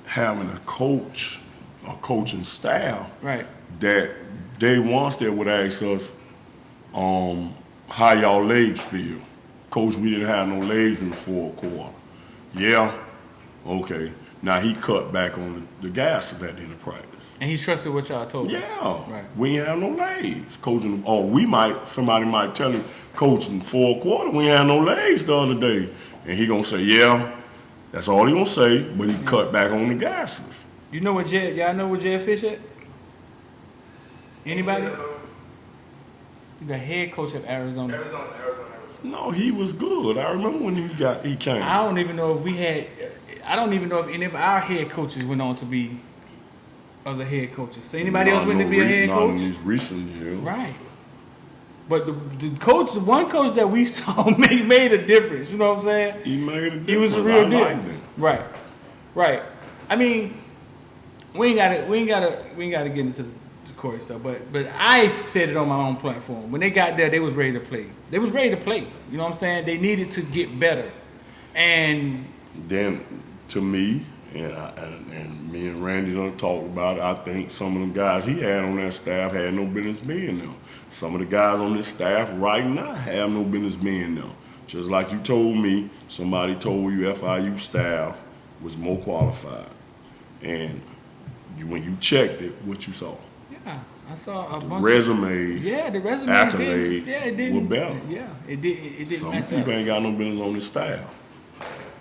having a coach, a coaching staff. right. That they once they would ask us, how y'all legs feel. Coach, we didn't have no legs in the 4th quarter. Yeah, okay. Now he cut back on the gases at the end of practice. And he trusted what y'all told him. Yeah, Right. We ain't have no legs. Coaching, somebody might tell him, coach, in 4th quarter, we ain't have no legs the other day. And he gonna say, yeah, that's all he gonna say, but he cut back on the gases. Y'all know where Jed Fish at? Anybody? He's the head coach of Arizona. Arizona. No, he was good. I remember when he came. I don't even know if any of our head coaches went on to be other head coaches. So anybody else went to be a head coach? Not in these recent years. Right. But the one coach that we saw made a difference. You know what I'm saying? He made a difference. He was a real deal. liked him. Right. I mean, we ain't gotta get into the Jacory stuff, but I said it on my own platform. When they got there, they was ready to play. They was ready to play. You know what I'm saying? They needed to get better. And then, to me, And me and Randy done talked about it. I think some of them guys he had on that staff had no business being there. Some of the guys on this staff right now have no business being there. Just like you told me, somebody told you FIU staff was more qualified. And when you checked it, what you saw? Yeah, I saw a bunch resumes. Yeah, the resumes accolades didn't. were better. Yeah, it didn't Some match people up. ain't got no business on this staff.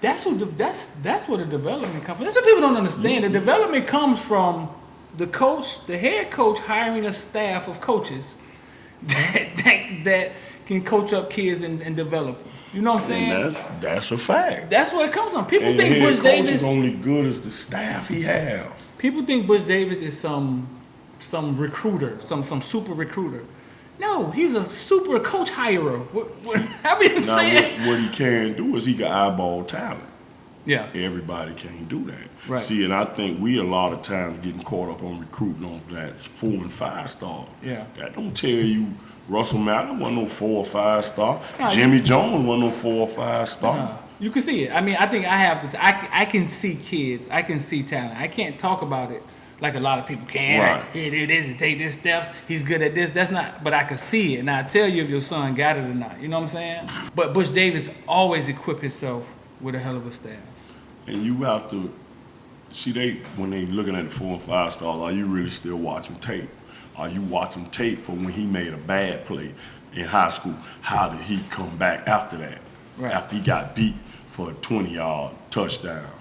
That's where the development comes from. That's what people don't understand. The development comes from the coach, the head coach hiring a staff of coaches that can coach up kids and develop them. You know what I'm saying? And that's a fact. That's where it comes from. People And think the Bush head coach Davis is only good as the staff he have. People think Bush Davis is some recruiter, some super recruiter. No, he's a super coach hirer. How you saying? What he can do is he can eyeball talent. Yeah. Everybody can't do that. Right. See, and I think we a lot of times getting caught up on recruiting on that 4 and 5 star. Yeah. That don't tell you Russell Madden wasn't no 4 or 5 star. No, Jimmy Jones wasn't no 4 or 5 star. You can see it. I mean, I think I have to. I can see kids. I can see talent. I can't talk about it like a lot of people can. Right. He did this and take this steps. He's good at this. That's not. But I can see it, and I tell you if your son got it or not. You know what I'm saying? But Bush Davis always equipped himself with a hell of a staff. And you have to see when they looking at the 4 and 5 stars. Are you really still watching tape? Are you watching tape for when he made a bad play in high school? How did he come back after that? Right. After he got beat for a 20-yard touchdown,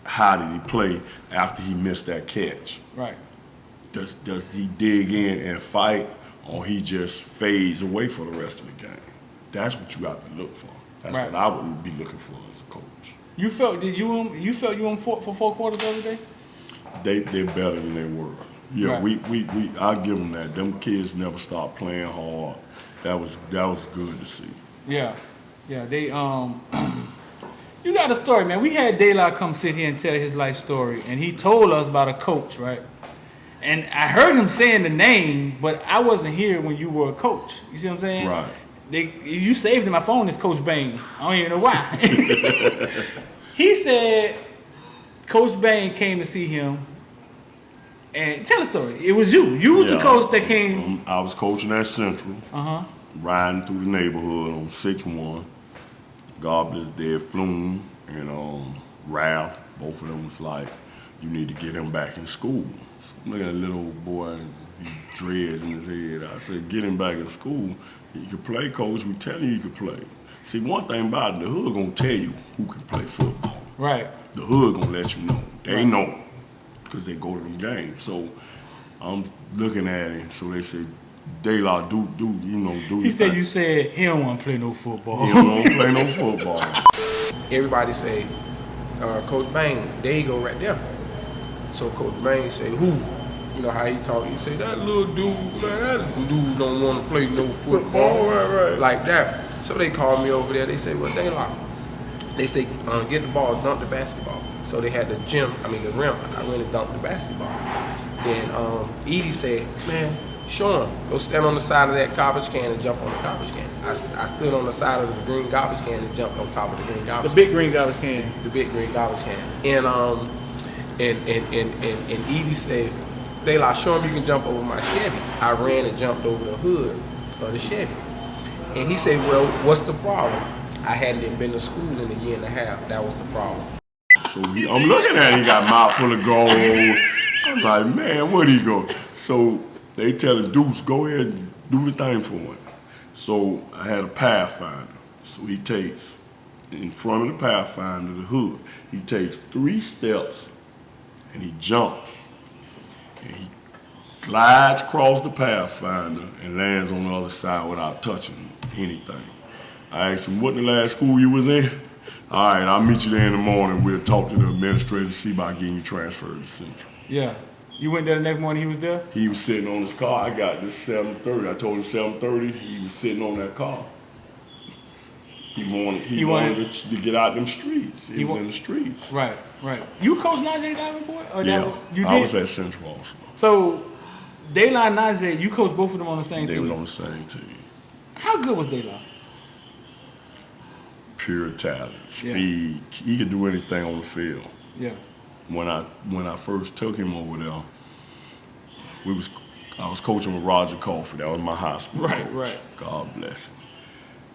how did he play after he missed that catch? Right. Does he dig in and fight, or he just fades away for the rest of the game? That's what you have to look for. That's Right. what I would be looking for as a coach. You felt you on for 4 quarters the other day? They're better than they were. Yeah, Right. I give them that. Them kids never stopped playing hard. That was good to see. Yeah. They you got a story, man. We had De La come sit here and tell his life story, and he told us about a coach, right? And I heard him saying the name, but I wasn't here when you were a coach. You see what I'm saying? Right. You saved in my phone as Coach Bain. I don't even know why. He said Coach Bain came to see him. And tell the story. It was you. You was the coach that came. I was coaching at Central. Riding through the neighborhood on 6-1. God bless Dead Flume and Ralph. Both of them was like, you need to get him back in school. So look at that little boy, these dreads in his head. I said, get him back in school. He could play, coach. We telling you he could play. See, one thing about it, the hood gonna tell you who can play football. Right. The hood gonna let you know. They know because they go to them games. So I'm looking at him. So they say, De La, do He said you said he don't want to play no football. He don't want to play no football. Everybody say, Coach Bain, there you go right there. So Coach Bain say, who? You know how he talk. He say, that little dude, man, that dude don't want to play no football. Right. Like that. So they called me over there. They say, well, they say, get the ball, dunk the basketball. So they had the rim. I really dunked the basketball. Then Edie said, man, show him. Go stand on the side of that garbage can and jump on the garbage can. I stood on the side of the green garbage can and jumped on top of the green garbage The big green garbage can. The big green garbage can. And Edie said, De La, show him you can jump over my Chevy. I ran and jumped over the hood of the Chevy. And he said, well, what's the problem? I hadn't been to school in a year and a half. That was the problem. So I'm looking at him, he got a mouth full of gold. I'm like, man, where'd he go? So they tell him, Deuce, go ahead and do the thing for him. So I had a Pathfinder. So he takes, in front of the Pathfinder, the hood, he takes 3 steps and he jumps. And he glides across the Pathfinder and lands on the other side without touching anything. I asked him, what the last school you was in? All right, I'll meet you there in the morning. We'll talk to the administrator, see about getting you transferred to Central. Yeah. You went there the next morning, he was there? He was sitting on his car. I got this 7:30. I told him 7:30. He was sitting on that car. He wanted to get out them streets. He was in the streets. Right. You coached Najee Diamond Boy? Or I was at Central also. So, De La and Najee, you coached both of them on the same team? They was on the same team. How good was De La? Pure talent, speed. He could do anything on the field. Yeah. when I first took him over there, I was coaching with Roger Coffey. That was my high school coach. Right. God bless him.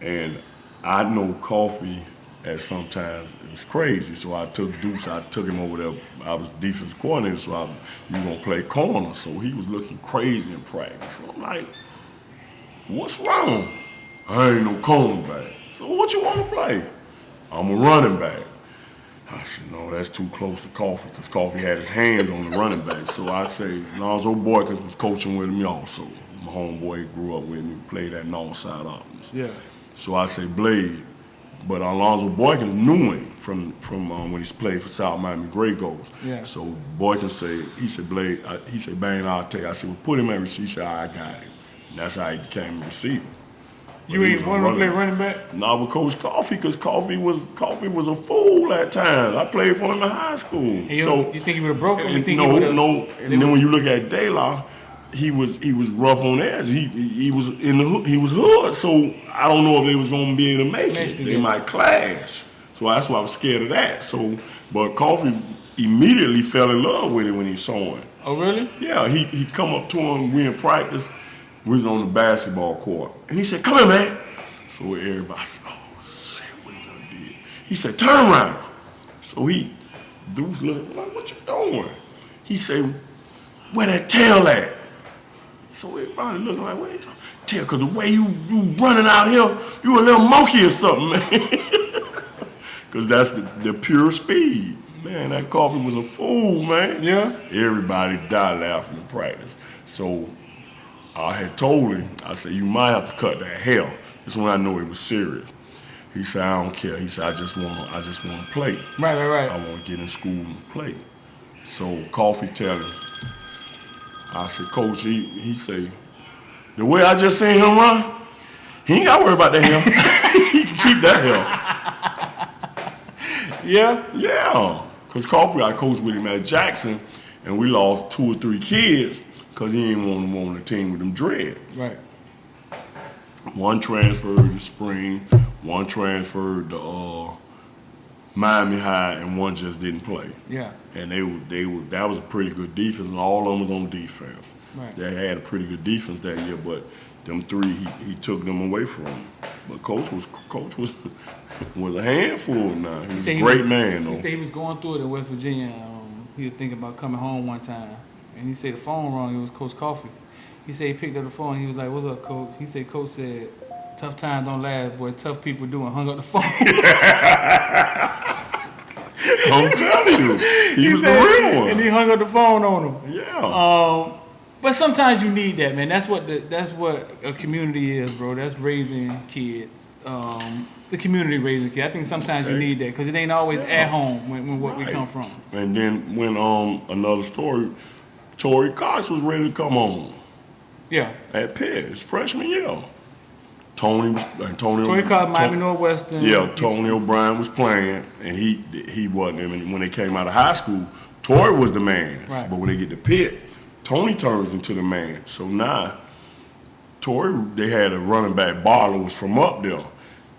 And I know Coffey at sometimes it was crazy. So I took Deuce. I took him over there. I was defense coordinator, so you gonna play corner. So he was looking crazy in practice. So I'm like, what's wrong? I ain't no cornerback. So what you want to play? I'm a running back. I said, no, that's too close to Coffey, because Coffey had his hands on the running back. So I say, Lonzo Boykins was coaching with me also. My homeboy grew up with me, played at Northside Offense. Yeah. So I say, Blade. But Alonzo Boykins knew him from when he played for South Miami Grey Ghosts. Yeah. So Boykins he said, Blade, he said, Bane, I'll take it. I said, well, put him at receiver. He said, I got him. And that's how he became a receiver. You ain't want to play running back? No, with Coach Coffey, because Coffey was a fool at times. I played for him in high school. You think he would have broken? No. And then when you look at De La, he was rough on edge. He was in the hood. He was hood. So I don't know if they was gonna be able to make it. They might clash. So that's why I was scared of that. So, but Coffey immediately fell in love with it when he saw him. Oh really? Yeah, he come up to him. We in practice. We was on the basketball court. And he said, come here, man. So everybody said, oh, shit, what he done did? He said, turn around. So Deuce looked like, what you doing? He said, where that tail at? So everybody looking like, what are you talking about? Tail, because the way you running out here, you a little monkey or something, man. Because that's the pure speed. Man, that Coffey was a fool, man. Yeah. Everybody died laughing in practice. So I had told him, I said, you might have to cut that hair. That's when I know it was serious. He said, I don't care. He said, I just want to play. Right. I want to get in school and play. So Coffey tell him, I said, Coach, he say, the way I just seen him run, he ain't got to worry about that hair. He can keep that hair. Yeah. Because Coffey, I coached with him at Jackson, and we lost 2 or 3 kids because he didn't want them on the team with them dreads. Right. One transferred to Spring, one transferred to Miami High, and one just didn't play. Yeah. And that was a pretty good defense, and all of them was on defense. Right. They had a pretty good defense that year, but them 3 he took them away from him. But coach was a handful now. He was a great man though. He said he was going through it in West Virginia. He was thinking about coming home one time, and he said the phone rang. It was Coach Coffey. He said he picked up the phone. He was like, "What's up, Coach?" He said, "Coach said, tough times don't last, boy. Tough people do," and hung up the phone. I'm telling you, he was the real one. And he hung up the phone on him. Yeah. But sometimes you need that, man. That's what a community is, bro. That's raising kids. The community raising kids. I think sometimes you need that because it ain't always at home when we come from. And then when another story, Torrey Cox was ready to come home. Yeah. At Pitt, his freshman year. Torrey Cox, Miami Northwestern. Yeah, Tony O'Brien was playing, and he wasn't. I mean, when they came out of high school, Torrey was the man. Right. But when they get to Pitt, Tony turns into the man. So now, Torrey, they had a running back, Barlow, was from up there.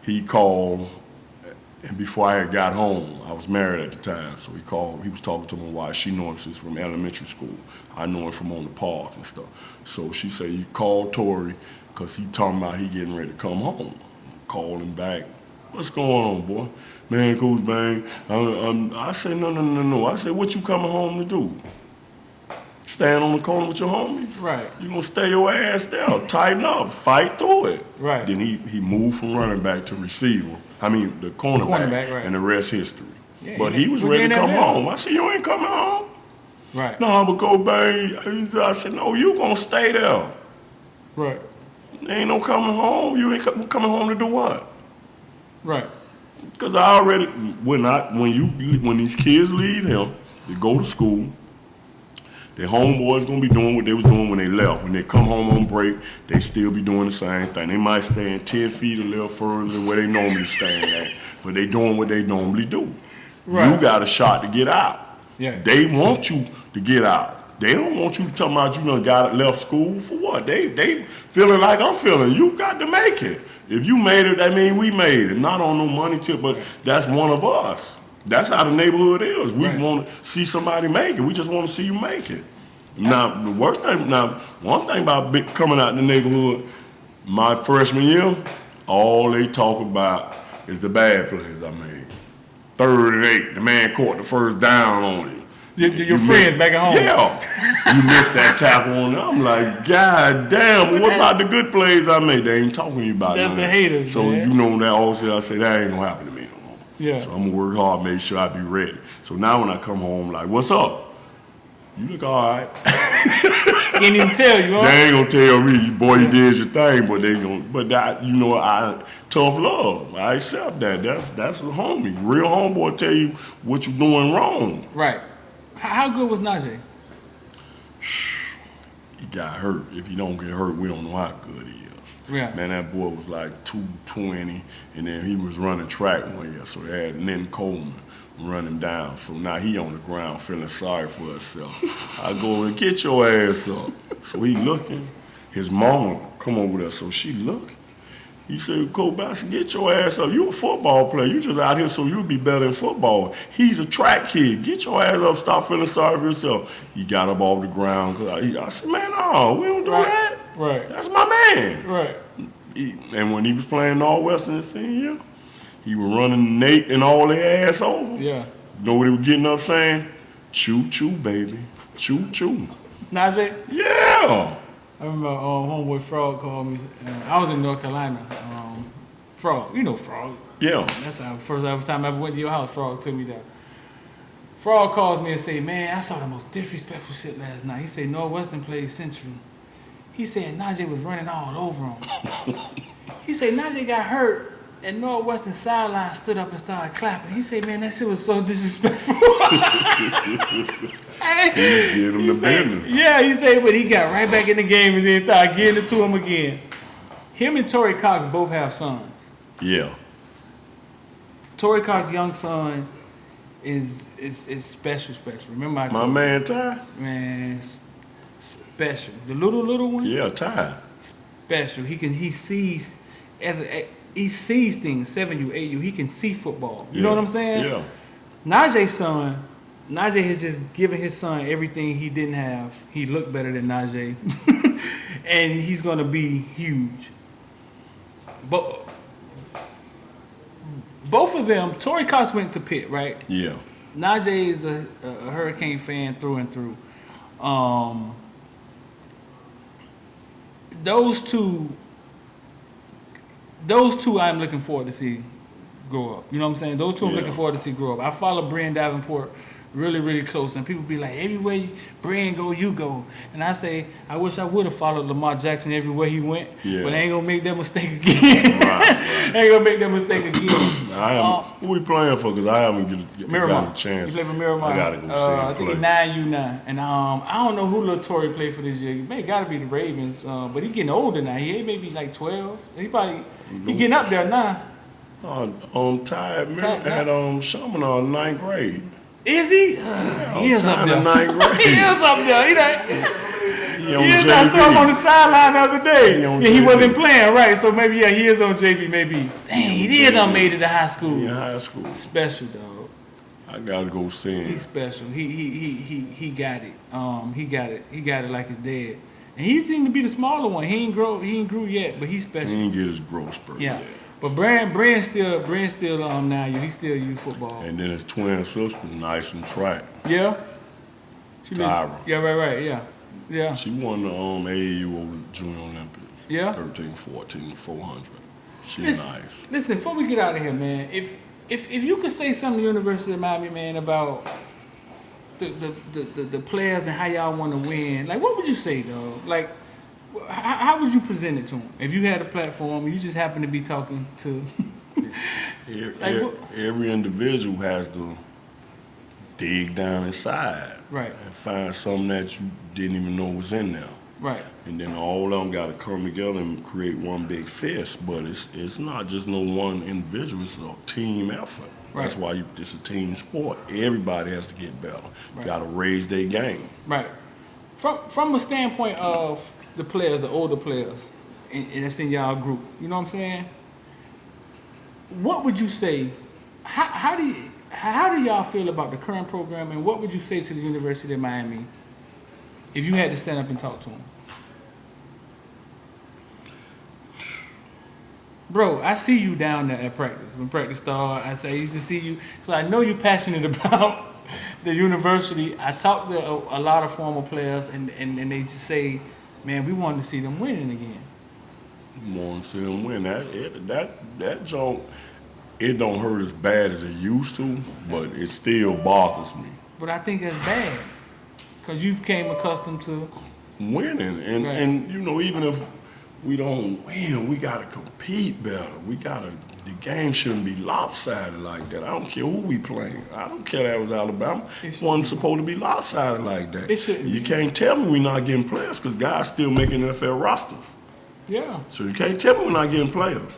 He called, and before I had got home, I was married at the time, so he called. He was talking to my wife. She knew him since from elementary school. I knew him from on the park and stuff. So she said, you called Torrey, because he talking about he getting ready to come home. Called him back. What's going on, boy? Man, Coach Bang. I said, no. I said, what you coming home to do? Stand on the corner with your homies? Right. You gonna stay your ass there, tighten up, fight through it. Right. Then he moved from running back to receiver. I mean, the cornerback, right. And the rest history. Yeah, but he was ready to come home. I said, you ain't coming home? Right. No, but Coach Bang. I said, no, you gonna stay there. Right. There ain't no coming home. You ain't coming home to do what? Right. Because I already, when these kids leave him, they go to school, their homeboys gonna be doing what they was doing when they left. When they come home on break, they still be doing the same thing. They might stand 10 feet a little further than where they normally stand at, but they doing what they normally do. Right. You got a shot to get out. Yeah. They want you to get out. They don't want you to tell about you done left school for what? They feeling like I'm feeling. You got to make it. If you made it, that means we made it. Not on no money tip, but that's one of us. That's how the neighborhood is. We Right. want to see somebody make it. We just want to see you make it. Now, one thing about coming out in the neighborhood, my freshman year, all they talk about is the bad plays I made. 3rd and 8, the man caught the first down on it. Your friends back at home. Yeah. You missed that tackle on it. I'm like, God damn, but what about the good plays I made? They ain't talking to you about That's none the of that. haters, So man. you know that also I say that ain't gonna happen to me no more. Yeah. So I'm gonna work hard, make sure I be ready. So now when I come home, like, what's up? You look all right. Can't even tell you, huh? They ain't gonna tell me, boy, you did your thing, but they gonna, but that, you know, tough love. I accept that. That's a homie. Real homeboy tell you what you doing wrong. Right. How good was Najee? He got hurt. If he don't get hurt, we don't know how good he is. Yeah. Man, that boy was like 220, and then he was running track one year, so they had Lynn Coleman run him down. So now he on the ground feeling sorry for himself. I go and get your ass up. So he looking. His mama come over there, so she looking. He said, Coach Bassett, get your ass up. You a football player. You just out here so you'll be better in football. He's a track kid. Get your ass up. Stop feeling sorry for yourself. He got up off the ground. I said, man, no, we don't do that. Right. That's my man. Right. And when he was playing Northwestern the senior year, he was running Nate and all their ass over. Yeah. You know what he was getting up saying? Choo choo, baby. Choo choo. Najee? Yeah. I remember homeboy Frog called me. I was in North Carolina. Frog, you know Frog. Yeah. That's the first ever time I ever went to your house. Frog took me there. Frog calls me and say, man, I saw the most disrespectful shit last night. He said Northwestern played Central. He said Najee was running all over him. He said Najee got hurt and Northwestern sideline stood up and started clapping. He said, man, that shit was so disrespectful. He gave him the business. Yeah, he said, but he got right back in the game and then started getting it to him again. Him and Torrey Cox both have sons. Yeah. Torrey Cox's young son is special. Remember I My told man Ty? you, man, special. The little one? Yeah, Ty. Special. He sees things, 7U, 8U. He can see football. You know what I'm saying? Yeah. Najee has just given his son everything he didn't have. He looked better than Najee. And he's going to be huge. But both of them, Torrey Cox went to Pitt, right? Yeah. Najee is a Hurricane fan through and through. Those two I'm looking forward to see grow up. You know what I'm saying? Those two I'm looking forward to see grow up. I follow Brian Davenport really, really close, and people be like, everywhere Brian go, you go. And I say, I wish I would have followed Lamar Jackson everywhere he went, but I ain't gonna make that mistake again. Right. Ain't gonna make that mistake again. Who we playing for? Because I haven't got a chance. He play for Miramar. I gotta go see him I think play. he's 9U9. And I don't know who Lil Torrey played for this year. He may gotta be the Ravens, but he getting older now. He may be like 12. He getting up there now. Ty had Chaminade in 9th grade. Is he? He is up there. 9th grade. He is up there. I saw him on the sideline the other day. He wasn't playing, right? So maybe, he is on JV, maybe. Dang, he did made it to high school. Yeah, high school. Special, dog. I gotta go see him. He's special. He got it. He got it. He got it like his dad. And he seemed to be the smaller one. He ain't grew yet, but he's special. He ain't get his growth spurt yet. But Brand still now. He still youth football. And then his twin sister, nice and track. Yeah. Tyra. Yeah, right. Yeah. She won the AAU Junior Olympics. Yeah. 13, 14, 400. She's nice. Listen, before we get out of here, man, if you could say something to the University of Miami, man, about the players and how y'all want to win, like what would you say, dog? Like, how would you present it to them? If you had a platform and you just happen to be talking to... Every individual has to dig down inside. Right. And find something that you didn't even know was in there. Right. And then all of them got to come together and create one big fist. But it's not just no one individual. It's a team effort. Right. That's why it's a team sport. Everybody has to get better. Right. Got to raise their game. Right. From a standpoint of the players, the older players, and that's in y'all group, you know what I'm saying? What would you say? How do you? how do y'all feel about the current program, and what would you say to the University of Miami if you had to stand up and talk to them? Bro, I see you down there at practice. When practice starts, I used to see you. So I know you're passionate about the university. I talked to a lot of former players, and they just say, man, we want to see them winning again. You want to see them win. That joke, it don't hurt as bad as it used to, but it still bothers me. But I think that's bad, because you became accustomed to winning. And you know, even if we don't win, we got to compete better. The game shouldn't be lopsided like that. I don't care who we playing. I don't care that was Alabama. It wasn't supposed to be lopsided like that. It shouldn't. You can't tell me we're not getting players because guys still making NFL rosters. Yeah. So you can't tell me we're not getting players.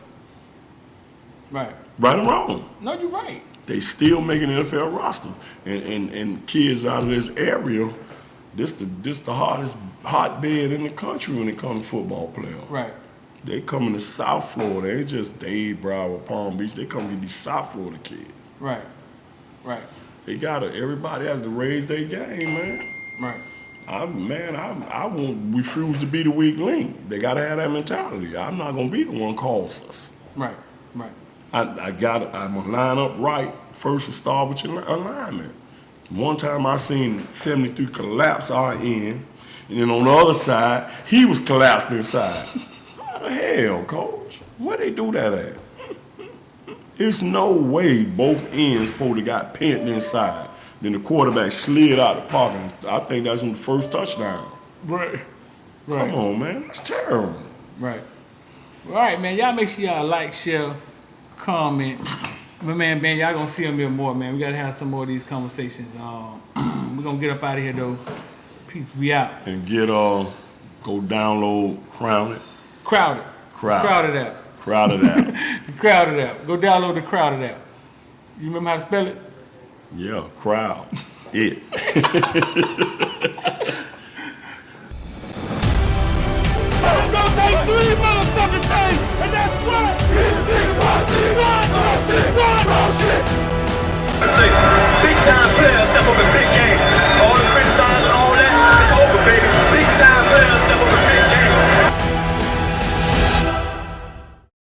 Right. Right or wrong? No, you're right. They still making NFL rosters. And kids out of this area, this the hardest hotbed in the country when it comes to football players. Right. They coming to South Florida. They ain't just Dade, Broward, Palm Beach. They come to these South Florida kids. Right. Right. Everybody has to raise their game, man. Right. I won't refuse to be the weak link. They gotta have that mentality. I'm not gonna be the one calls us. Right. Right. I'm gonna line up right first and start with your alignment. One time I seen 73 collapse our end, and then on the other side, he was collapsed inside. How the hell, coach? Where they do that at? There's no way both ends supposed to got pinned inside. Then the quarterback slid out the pocket. I think that's on the first touchdown. Right. Come on, man. That's terrible. Right. All right, man. Y'all make sure y'all like, share, comment. My man, Ben, y'all gonna see him here more, man. We gotta have some more of these conversations. We're gonna get up out of here, though. Peace. We out. And go download Crowded Crowded app. Crowded app. The Crowded app. Go download the Crowded app. You remember how to spell it? Yeah, crowd. It.